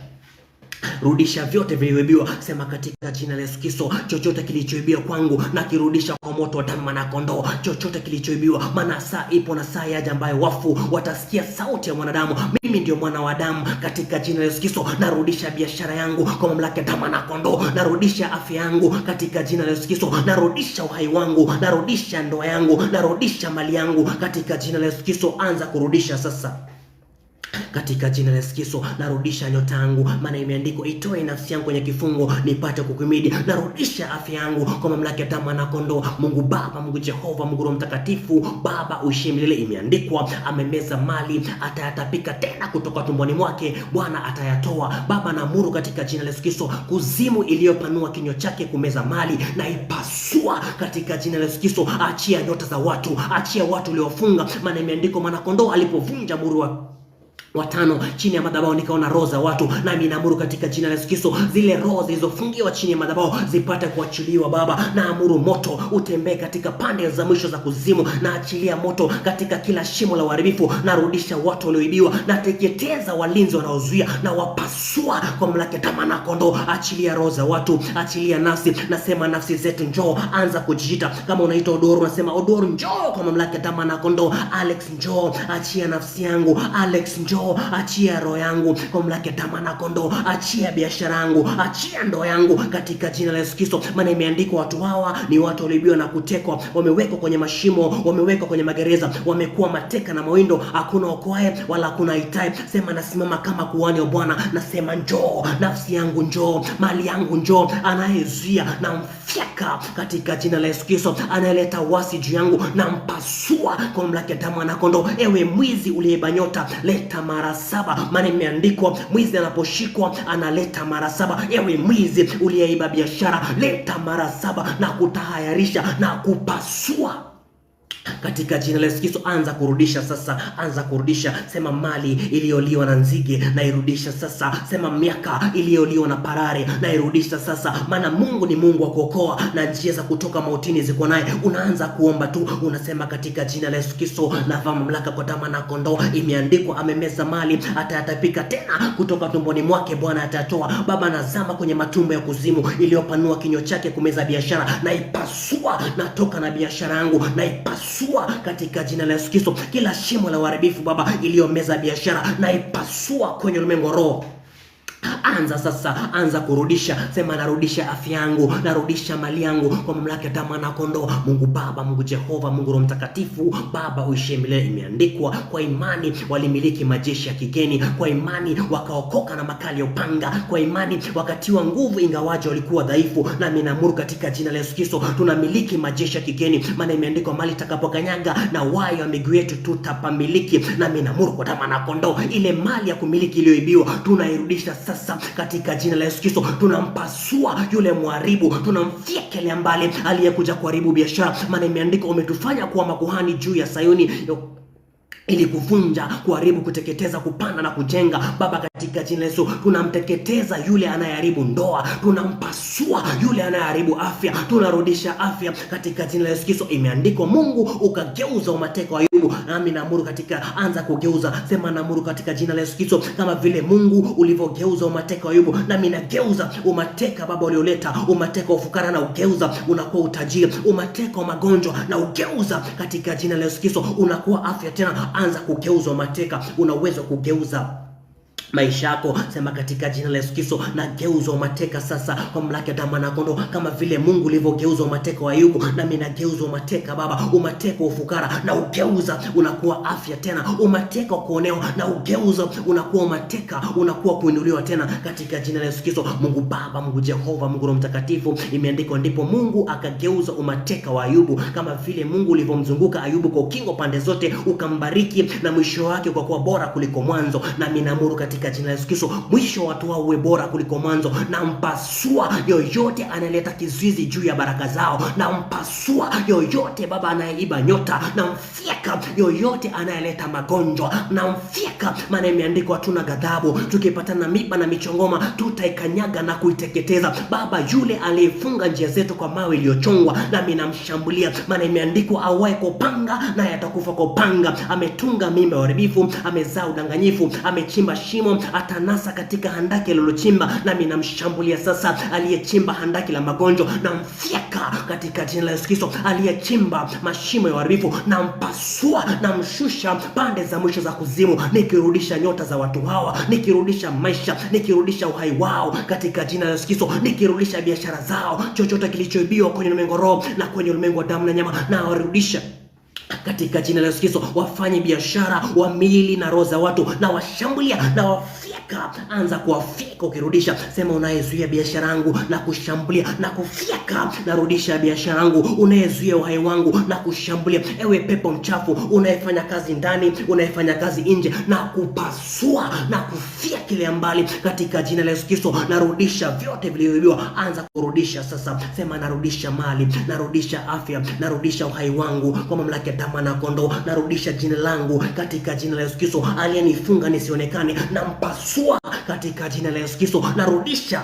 Speaker 1: rudisha vyote vilivyoibiwa. Sema katika jina la Yesu Kristo, chochote kilichoibiwa kwangu na kirudisha kwa moto wa damu na kondoo. Chochote kilichoibiwa, maana saa ipo na saa yaja ambayo wafu watasikia sauti ya mwanadamu. Mimi ndio mwana wa Adamu. Katika jina la Yesu Kristo narudisha biashara yangu kwa mamlaka ya damu na kondoo. Narudisha afya yangu katika jina la Yesu Kristo. Narudisha uhai wangu, narudisha ndoa yangu, narudisha mali yangu katika jina la Yesu Kristo. Anza kurudisha sasa katika jina la Yesu Kristo. Narudisha nyota yangu, maana imeandikwa itoe nafsi yangu kwenye kifungo nipate kukuhimidi. Narudisha afya yangu kwa mamlaka ya damu na kondoo. Mungu Baba, Mungu Jehova, Mungu Roho Mtakatifu, Baba uishi milele. Imeandikwa amemeza mali atayatapika tena, kutoka tumboni mwake Bwana atayatoa. Baba, naamuru katika jina la Yesu Kristo, kuzimu iliyopanua kinywa chake kumeza mali na ipasua katika jina la Yesu Kristo. Achia nyota za watu, achia watu uliofunga, maana imeandikwa mwana kondoo alipovunja muru watano chini ya madhabahu, nikaona roho za watu. Nami naamuru katika jina la Yesu Kristo, zile roho zilizofungiwa chini ya madhabahu zipate kuachiliwa. Baba, naamuru moto utembee katika pande za mwisho za kuzimu, na achilia moto katika kila shimo la uharibifu. Narudisha watu walioibiwa, nateketeza walinzi wanaozuia, na wapasua kwa mamlaka ya damu na kondoo. Achilia roho za watu, achilia nafsi. Nasema nafsi zetu njoo. Anza kujiita kama unaitwa Odoro, nasema Odoro njoo kwa mamlaka ya damu na kondoo. Alex njoo, achia nafsi yangu. Alex njoo, achia roho yangu kwa mamlaka ya damu na kondoo. Achia biashara yangu, achia ndoa yangu katika jina la Yesu Kristo, maana imeandikwa watu hawa ni watu walioibiwa na kutekwa, wamewekwa kwenye mashimo, wamewekwa kwenye magereza, wamekuwa mateka na mawindo, hakuna okoaye wala hakuna aitaye. Sema nasimama kama kuhani wa Bwana, nasema njoo nafsi yangu, njoo mali yangu, njoo. Anayezuia na mfyeka katika jina la Yesu Kristo, anayeleta wasi juu yangu na mpasua kwa mamlaka ya damu na kondoo. Ewe mwizi uliyeiba nyota, leta mara 7, maana imeandikwa mwizi anaposhikwa analeta mara 7. Ewe mwizi uliyeiba biashara, leta mara 7 na kutahayarisha na kupasua katika jina la Yesu Kristo. Anza kurudisha sasa, anza kurudisha. Sema mali iliyoliwa na nzige na irudisha sasa. Sema miaka iliyoliwa na parare na irudisha sasa, maana Mungu ni Mungu wa kuokoa na njia za kutoka mautini ziko naye. Unaanza kuomba tu, unasema katika jina la Yesu Kristo navaa mamlaka kwa damu na kondoo. Imeandikwa amemeza mali, atayatapika tena kutoka tumboni mwake Bwana atatoa. Baba, nazama kwenye matumbo ya kuzimu iliyopanua kinywa chake kumeza biashara, na ipasua, natoka na biashara yangu na ipasua katika jina la Yesu Kristo. Kila shimo la uharibifu Baba iliyomeza biashara na ipasua kwenye ulimwengu roho. Anza sasa, anza kurudisha. Sema narudisha afya yangu, narudisha mali yangu kwa mamlaka ya damu na kondoo. Mungu Baba, Mungu Jehova, Mungu Roho Mtakatifu, Baba uishie milele. Imeandikwa kwa imani walimiliki majeshi ya kigeni, kwa imani wakaokoka na makali ya upanga, kwa imani wakatiwa nguvu ingawaje walikuwa dhaifu. Na ninaamuru katika jina la Yesu Kristo tunamiliki majeshi ya kigeni, maana imeandikwa mali takapokanyaga na wayo wa miguu yetu tutapamiliki. Na ninaamuru kwa damu na kondoo ile mali ya kumiliki iliyoibiwa tunairudisha sasa katika jina la Yesu Kristo. Tunampasua yule mharibu, tunamfyekelea mbali aliyekuja kuharibu biashara, maana imeandikwa umetufanya kuwa makuhani juu ya Sayuni ili kuvunja, kuharibu, kuteketeza, kupanda na kujenga. Baba, katika jina la Yesu tunamteketeza yule anayeharibu ndoa, tunampasua yule anayeharibu afya, tunarudisha afya katika jina la Yesu Kristo. Imeandikwa Mungu ukageuza umateka wa Ayubu, nami naamuru katika, anza kugeuza. Sema naamuru katika jina la Yesu Kristo, kama vile Mungu ulivyogeuza umateka wa Ayubu, nami nageuza umateka Baba ulioleta umateka wa ufukara na ugeuza unakuwa utajiri, umateka wa magonjwa na ugeuza katika jina la Yesu Kristo unakuwa afya tena. Anza kugeuza mateka. Una uwezo kugeuza maisha yako. Sema katika jina la Yesu Kristo na geuza mateka sasa kwa mamlaka ya damu na kondoo, kama vile Mungu ulivyogeuza mateka wa Ayubu, na mimi nageuza mateka Baba, umateka wa ufukara na ugeuza unakuwa afya tena, umateka wa kuonewa na ugeuza unakuwa umateka, unakuwa kuinuliwa tena katika jina la Yesu Kristo. Mungu Baba, Mungu Jehova, Mungu Roho Mtakatifu, imeandikwa ndipo Mungu akageuza umateka wa Ayubu, kama vile Mungu ulivyomzunguka Ayubu kwa ukingo pande zote, ukambariki na mwisho wake kwa kuwa bora kuliko mwanzo. Na mimi naamuru katika jina la Yesu Kristo mwisho watu wao uwe bora kuliko mwanzo. Na mpasua yoyote analeta kizuizi juu ya baraka zao, na mpasua yoyote Baba anayeiba nyota, na mfyeka yoyote anayeleta magonjwa, na mfyeka, maana imeandikwa hatuna ghadhabu, tukipatana miba na michongoma tutaikanyaga na kuiteketeza. Baba, yule aliyefunga njia zetu kwa mawe iliyochongwa, nami namshambulia, maana imeandikwa awaye kwa upanga naye atakufa kwa upanga. Ametunga mimba ya uharibifu, amezaa udanganyifu, amechimba shimo, atanasa katika handaki alilochimba. Nami namshambulia sasa aliyechimba handaki la magonjwa, na mfyeka katika jina la Yesu Kristo. Aliyechimba mashimo ya uharibifu, na mpasua na mshusha pande za mwisho za kuzimu, nikirudisha nyota za watu hawa, nikirudisha maisha, nikirudisha uhai wao katika jina la Yesu Kristo, nikirudisha biashara zao, chochote kilichoibiwa kwenye ulimwengu roho na kwenye ulimwengu wa damu na nyama, na warudisha katika jina la Yesu Kristo. Wafanye biashara wa miili na roho za watu, na washambulia na wafyeka. Anza kuwafyeka ukirudisha. Sema unayezuia biashara yangu na kushambulia na kufyeka, narudisha biashara yangu. Unayezuia uhai wangu na kushambulia, ewe pepo mchafu unayefanya kazi ndani, unayefanya kazi nje, na kupasua na kufyeka kile mbali katika jina la Yesu Kristo. Narudisha vyote vilivyoibiwa. Anza kurudisha sasa. Sema narudisha mali, narudisha afya, narudisha uhai wangu kwa mamlaka ya damu na kondoo. Narudisha jina langu katika jina la Yesu Kristo. Aliyenifunga nisionekane, na mpasua katika jina la Yesu Kristo. Narudisha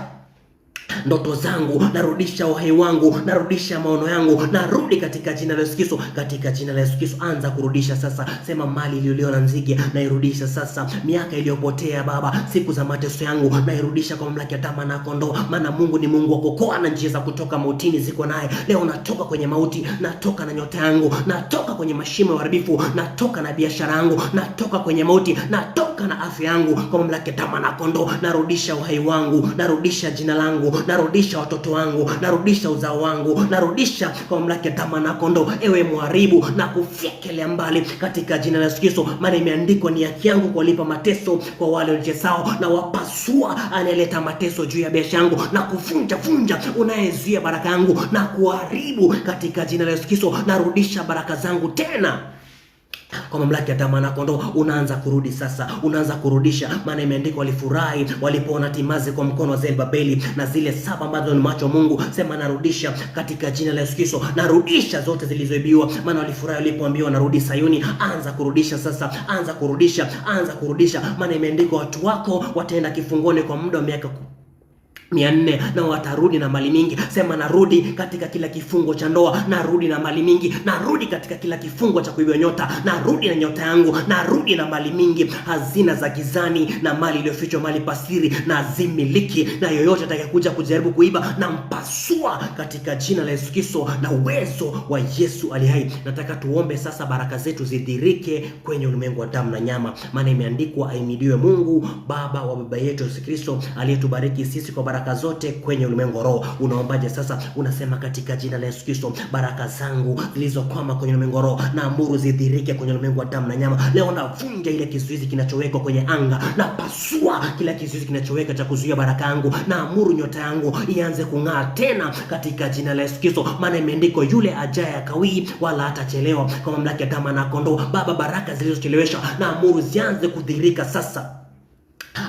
Speaker 1: ndoto zangu, narudisha uhai wangu, narudisha maono yangu, narudi katika jina la Yesu Kristo, katika jina la Yesu Kristo. Anza kurudisha sasa. Sema mali iliyoliwa na nzige nairudisha sasa. Miaka iliyopotea Baba, siku za mateso yangu nairudisha kwa mamlaka ya damu na kondoo, maana Mungu ni Mungu wa kuokoa na njia za kutoka mautini ziko naye. Leo natoka kwenye mauti, natoka na nyota yangu, natoka kwenye mashimo ya uharibifu, natoka na biashara yangu, natoka kwenye mauti, natoka na afya yangu kwa mamlaka ya damu na kondoo. Narudisha uhai wangu, narudisha jina langu, narudisha watoto wangu, narudisha uzao wangu, narudisha kwa mamlaka ya damu na kondoo. Ewe mharibu, na kufyekelea mbali katika jina la Yesu Kristo, maana imeandikwa ni haki yangu kulipa mateso kwa wale wanitesao, na wapasua anayeleta mateso juu ya biashara yangu, na kuvunja unayezuia baraka yangu na kuharibu katika jina la Yesu Kristo. Narudisha baraka zangu tena Kwa mamlaka ya damu mwanakondoo unaanza kurudi sasa, unaanza kurudisha, maana imeandikwa walifurahi walipoona timazi kwa mkono wa Zerubabeli na zile 7 ambazo ni macho Mungu. Sema narudisha katika jina la Yesu Kristo, narudisha zote zilizoibiwa, maana walifurahi walipoambiwa narudi Sayuni. Anza kurudisha sasa, anza kurudisha, anza kurudisha, maana imeandikwa watu wako wataenda kifungoni kwa muda wa miaka 400 na watarudi na mali mingi. Sema narudi katika kila kifungo cha ndoa, narudi na mali mingi, narudi katika kila kifungo cha kuibiwa nyota, narudi na nyota yangu, narudi na mali mingi, hazina za gizani na mali iliyofichwa, mali pasiri na zimiliki, na yoyote atakayekuja kujaribu kuiba na mpasua katika jina la Yesu Kristo na uwezo wa Yesu ali hai. Nataka tuombe sasa baraka zetu zidhirike kwenye ulimwengu wa damu na nyama, maana imeandikwa ahimidiwe Mungu Baba wa baba yetu Yesu Kristo aliyetubariki sisi kwa baraka zote kwenye ulimwengu roho. Unaombaje sasa? Unasema katika jina la Yesu Kristo, baraka zangu zilizokwama kwenye ulimwengu roho na amuru zidhirike kwenye ulimwengu wa damu na nyama. Leo navunja ile kizuizi kinachowekwa kwenye anga, na pasua kila kizuizi kinachoweka cha kuzuia baraka yangu, na amuru nyota yangu ianze kung'aa tena katika jina la Yesu Kristo, maana imeandikwa yule ajaye akawii wala hatachelewa. Kwa mamlaka ya damu mwanakondoo Baba, baraka zilizocheleweshwa na amuru zianze kudhihirika sasa.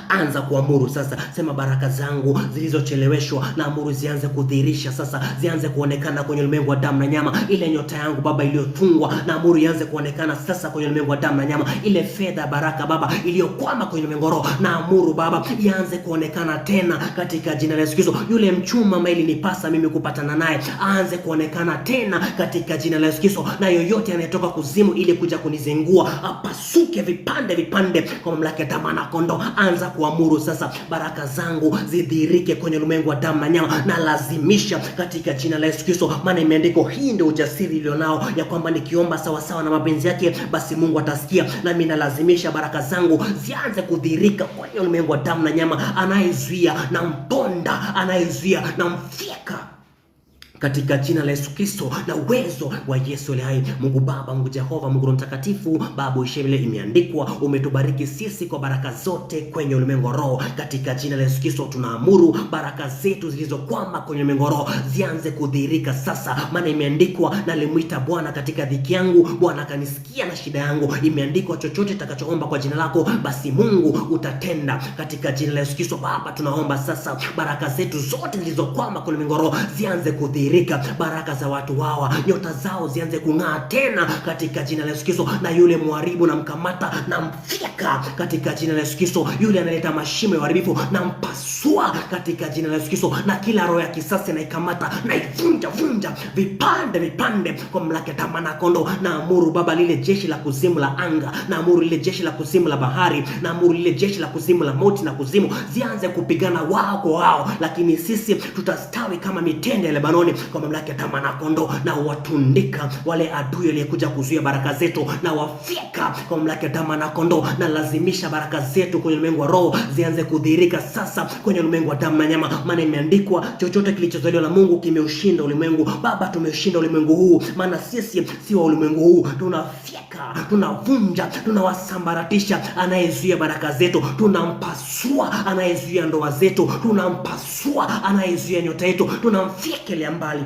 Speaker 1: Anza kuamuru sasa, sema baraka zangu zilizocheleweshwa na amuru zianze kudhihirisha sasa, zianze kuonekana kwenye ulimwengu wa damu na nyama. Ile nyota yangu Baba iliyofungwa na amuru ianze kuonekana sasa kwenye ulimwengu wa damu na nyama. Ile fedha baraka Baba iliyokwama kwenye ulimwengu roho na amuru Baba ianze kuonekana tena katika jina la Yesu Kristo. Yule mchuma maili nipasa mimi kupatana naye aanze kuonekana tena katika jina la Yesu Kristo, na yoyote anayetoka kuzimu ili kuja kunizengua apasuke vipande vipande kwa mamlaka ya damu mwanakondoo. Anza kuamuru sasa baraka zangu zidhihirike kwenye ulimwengu wa damu na nyama, na lazimisha katika jina la Yesu Kristo, maana imeandikwa hii ndio ujasiri ilionao ya kwamba nikiomba sawa sawa na mapenzi yake basi Mungu atasikia. Na mimi nalazimisha baraka zangu zianze kudhihirika kwenye ulimwengu wa damu na nyama. Anayezuia na mponda, anayezuia na mfika katika jina la Yesu Kristo na uwezo wa Yesu ali hai. Mungu Baba, Mungu Jehova, Mungu Mtakatifu, Baba uishevile imeandikwa, umetubariki sisi kwa baraka zote kwenye ulimwengu roho. Katika jina la Yesu Kristo tunaamuru baraka zetu zilizokwama kwenye ulimwengu roho zianze kudhihirika sasa, maana imeandikwa, nalimwita Bwana katika dhiki yangu, Bwana akanisikia na shida yangu. Imeandikwa, chochote takachoomba kwa jina lako basi Mungu utatenda. Katika jina la Yesu Kristo Baba tunaomba sasa baraka zetu zote zilizokwama kwenye ulimwengu roho zianze kudhihirika. Baraka za watu hawa nyota zao zianze kung'aa tena katika jina la Yesu Kristo, na yule mharibu na mkamata na mfika katika jina la Yesu Kristo. Yule analeta mashimo ya uharibifu na mpasua katika jina la Yesu Kristo, na kila roho ya kisasi na ikamata na ivunja vipande vipande kwa mamlaka ya damu mwanakondoo. Na amuru Baba lile jeshi la kuzimu la anga, na amuru lile jeshi la kuzimu la bahari, na amuru lile jeshi la kuzimu la mauti na kuzimu zianze kupigana wao kwa wao, lakini sisi tutastawi kama mitende ya Lebanoni kwa mamlaka ya damu mwanakondoo. Na watundika wale adui aliyekuja kuzuia baraka zetu, na wafika kwa mamlaka ya damu mwanakondoo. Na lazimisha baraka zetu kwenye ulimwengu wa roho zianze kudhihirika sasa kwenye ulimwengu wa damu na nyama, maana imeandikwa, chochote kilichozaliwa na Mungu kimeushinda ulimwengu. Baba, tumeshinda ulimwengu huu, maana sisi si wa ulimwengu huu. Tunafika, tunavunja, tunawasambaratisha anayezuia baraka zetu, tunampasua anayezuia ndoa zetu, tunampasua anayezuia nyota yetu, tunamfyekelea mbali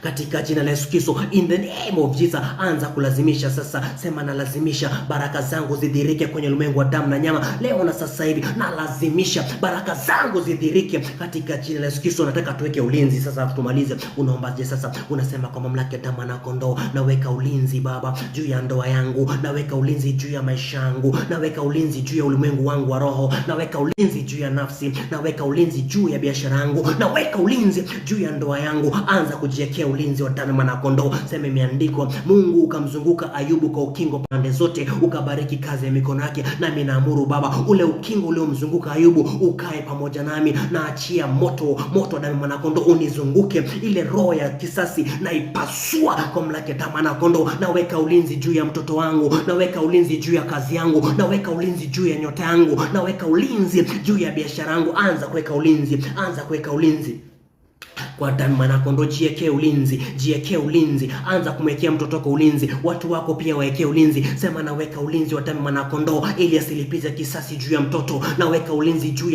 Speaker 1: katika jina la Yesu Kristo, in the name of Jesus. Anza kulazimisha sasa, sema nalazimisha baraka zangu zidhihirike kwenye ulimwengu wa damu na nyama leo na sasa hivi. Nalazimisha baraka zangu zidhihirike katika jina la Yesu Kristo. Nataka tuweke ulinzi sasa, tumalize. Unaombaje sasa? Unasema kwa mamlaka ya damu mwanakondoo, naweka ulinzi Baba juu ya ndoa yangu, naweka ulinzi juu ya maisha yangu, naweka ulinzi juu ya ulimwengu wangu wa roho, naweka ulinzi juu ya nafsi, naweka ulinzi juu ya biashara yangu, naweka ulinzi juu ya ndoa yangu. Anza kujiwekea ulinzi wa damu mwanakondoo. Sema imeandikwa, Mungu ukamzunguka Ayubu kwa ukingo pande zote, ukabariki kazi ya mikono yake. Nami naamuru Baba ule ukingo uliomzunguka Ayubu ukae pamoja nami. Na achia moto wa damu mwanakondoo unizunguke, ile roho ya kisasi na ipasua kwa mamlaka ya damu mwanakondoo. Naweka ulinzi juu ya mtoto wangu, naweka ulinzi juu ya kazi yangu, naweka ulinzi juu ya nyota yangu, naweka ulinzi juu ya biashara yangu. Anza kuweka ulinzi, anza kuweka ulinzi Kwa damu mwanakondoo, jiwekee ulinzi, jiwekee ulinzi. Anza kumwekea mtoto wako ulinzi, watu wako pia waekee ulinzi. Sema naweka ulinzi wa damu mwanakondoo ili asilipize kisasi juu ya mtoto. Naweka ulinzi juu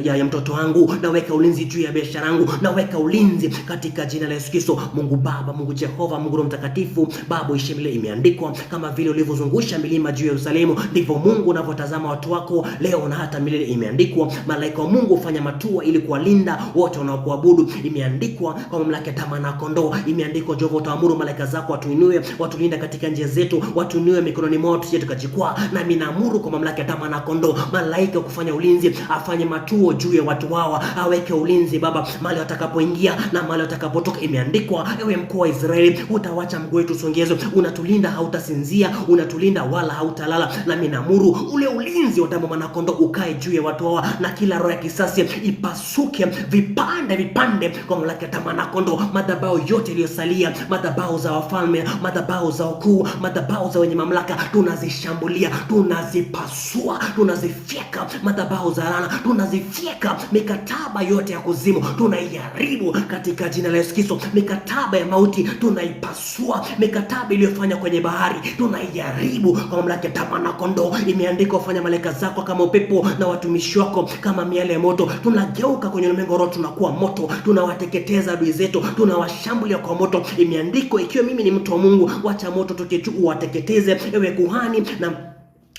Speaker 1: ya mtoto wangu, naweka ulinzi juu ya biashara yangu, naweka ulinzi katika jina la Yesu Kristo. Mungu Baba, Mungu Jehova, Mungu Roho Mtakatifu, Baba uishi milele. Imeandikwa, kama vile ulivyozungusha milima juu ya Yerusalemu, ndivyo Mungu unavyotazama watu wako leo na hata milele. Imeandikwa, malaika wa Mungu hufanya matua ili kuwalinda wote wanaokuabudu. Imeandikwa kwa mamlaka ya damu na kondoo. Imeandikwa, Jehova utaamuru malaika zako watuinue, watulinda katika njia zetu, watuinue mikononi mwao tusije tukajikwaa. Na mimi naamuru kwa mamlaka ya damu na kondoo, malaika kufanya ulinzi, afanye matuo juu ya watu hawa, aweke ulinzi Baba mahali watakapoingia na mahali watakapotoka. Imeandikwa, ewe mkuu wa Israeli, hutawacha mguu wetu usongezwe, unatulinda hautasinzia, unatulinda wala hautalala. Na mimi naamuru ule ulinzi wa damu na kondoo ukae juu ya watu hawa, na kila roho ya kisasi ipasuke vipande vipande kwa mamlaka ya damu na kondoo. Madhabahu yote iliyosalia, madhabahu za wafalme, madhabahu za wakuu, madhabahu za wenye mamlaka, tunazishambulia, tunazipasua, tunazifyeka. Madhabahu za laana tunazifyeka. Mikataba yote ya kuzimu tunaiharibu katika jina la Yesu Kristo. Mikataba ya mauti tunaipasua. Mikataba iliyofanywa kwenye bahari tunaiharibu kwa mamlaka ya damu na kondoo. Imeandikwa, fanya malaika zako kama upepo na watumishi wako kama miale ya moto. Tunageuka kwenye ulimwengu roho, tunakuwa moto, tunawateketeza adui zetu, tunawashambulia kwa moto. Imeandikwa, ikiwa mimi ni mtu wa Mungu, wacha moto toke juu uwateketeze. Ewe kuhani na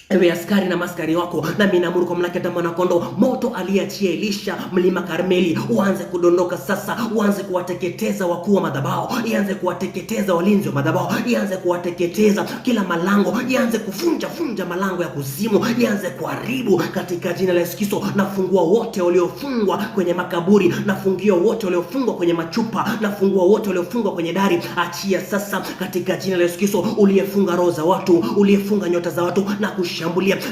Speaker 1: ewe askari na maskari wako, na mimi naamuru kwa mamlaka ya damu na kondoo, moto aliachia Elisha mlima Karmeli uanze kudondoka sasa, uanze kuwateketeza wakuu wa madhabahu, ianze kuwateketeza walinzi wa madhabahu, ianze kuwateketeza kila malango, ianze kuvunja malango ya kuzimu, ianze kuharibu katika jina la Yesu Kristo. Nafungua wote waliofungwa kwenye makaburi, nafungia wote waliofungwa kwenye machupa, nafungua wote waliofungwa kwenye dari. Achia sasa katika jina la Yesu Kristo. Uliyefunga roho za watu, uliyefunga nyota za watu, na kushambulia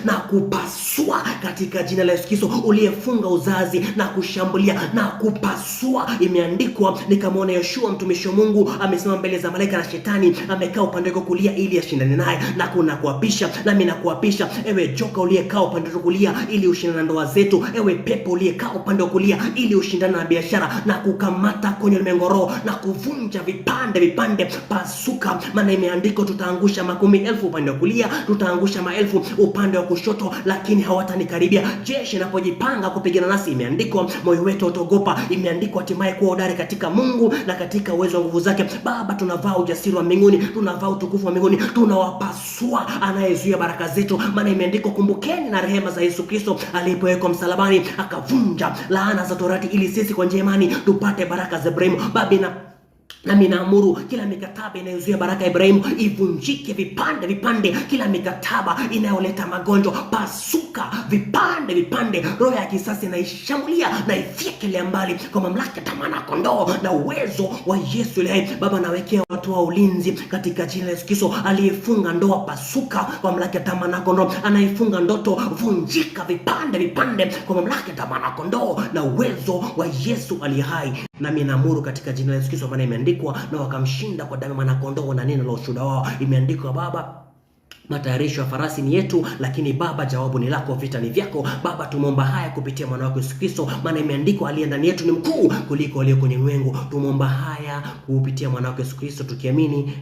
Speaker 1: na kupasua katika jina la Yesu Kristo. Uliyefunga uzazi na kushambulia na kupasua. Imeandikwa, nikamwona Yoshua mtumishi wa Mungu amesimama mbele za malaika na shetani amekaa upande wake kulia ili ashindane naye, na kuna kuapisha. Na mimi nakuapisha, ewe joka uliyekaa upande wake kulia ili ushindane na ndoa zetu, ewe pepo uliyekaa upande wake kulia ili ushindane na biashara, na kukamata kwenye ulimwengu roho na kuvunja vipande vipande. Pasuka, maana imeandikwa, tutaangusha 10,000 upande wa kulia, tutaangusha maelfu upande wa kushoto, lakini hawatanikaribia. Jeshi linapojipanga kupigana nasi, imeandikwa, moyo wetu utaogopa. Imeandikwa, hatimaye kuwa hodari katika Mungu na katika uwezo wa nguvu zake. Baba, tunavaa ujasiri wa mbinguni, tunavaa utukufu wa mbinguni, tunawapasua anayezuia baraka zetu. Maana imeandikwa, kumbukeni na rehema za Yesu Kristo alipowekwa msalabani, akavunja laana za Torati ili sisi kwa njia ya imani tupate baraka za Ibrahimu. Baba, na mimi naamuru kila mikataba inayozuia baraka ya Ibrahimu ivunjike vipande vipande. Kila mikataba inayoleta magonjwa, pasuka vipande vipande. Roho ya kisasi na ishambulia na ifyekelea mbali kwa mamlaka ya damu na kondoo na uwezo wa Yesu ile. Baba, nawekea watu wa ulinzi katika jina la Yesu Kristo. Aliyefunga ndoa, pasuka kwa mamlaka ya damu na kondoo. Anayefunga ndoto, vunjika vipande vipande kwa mamlaka ya damu na kondoo na uwezo wa Yesu aliye hai. Na mimi naamuru katika jina la Yesu Kristo, maana imeandikwa, na wakamshinda kwa damu na kondoo na neno la ushuhuda wao. Imeandikwa, Baba, matayarisho ya farasi ni yetu, lakini Baba, jawabu ni lako, vita ni vyako. Baba, tumeomba haya kupitia mwana wako Yesu Kristo, maana imeandikwa, aliye ndani yetu ni mkuu kuliko aliye kwenye ulimwengu. Tumeomba haya kupitia mwana wako Yesu Kristo tukiamini.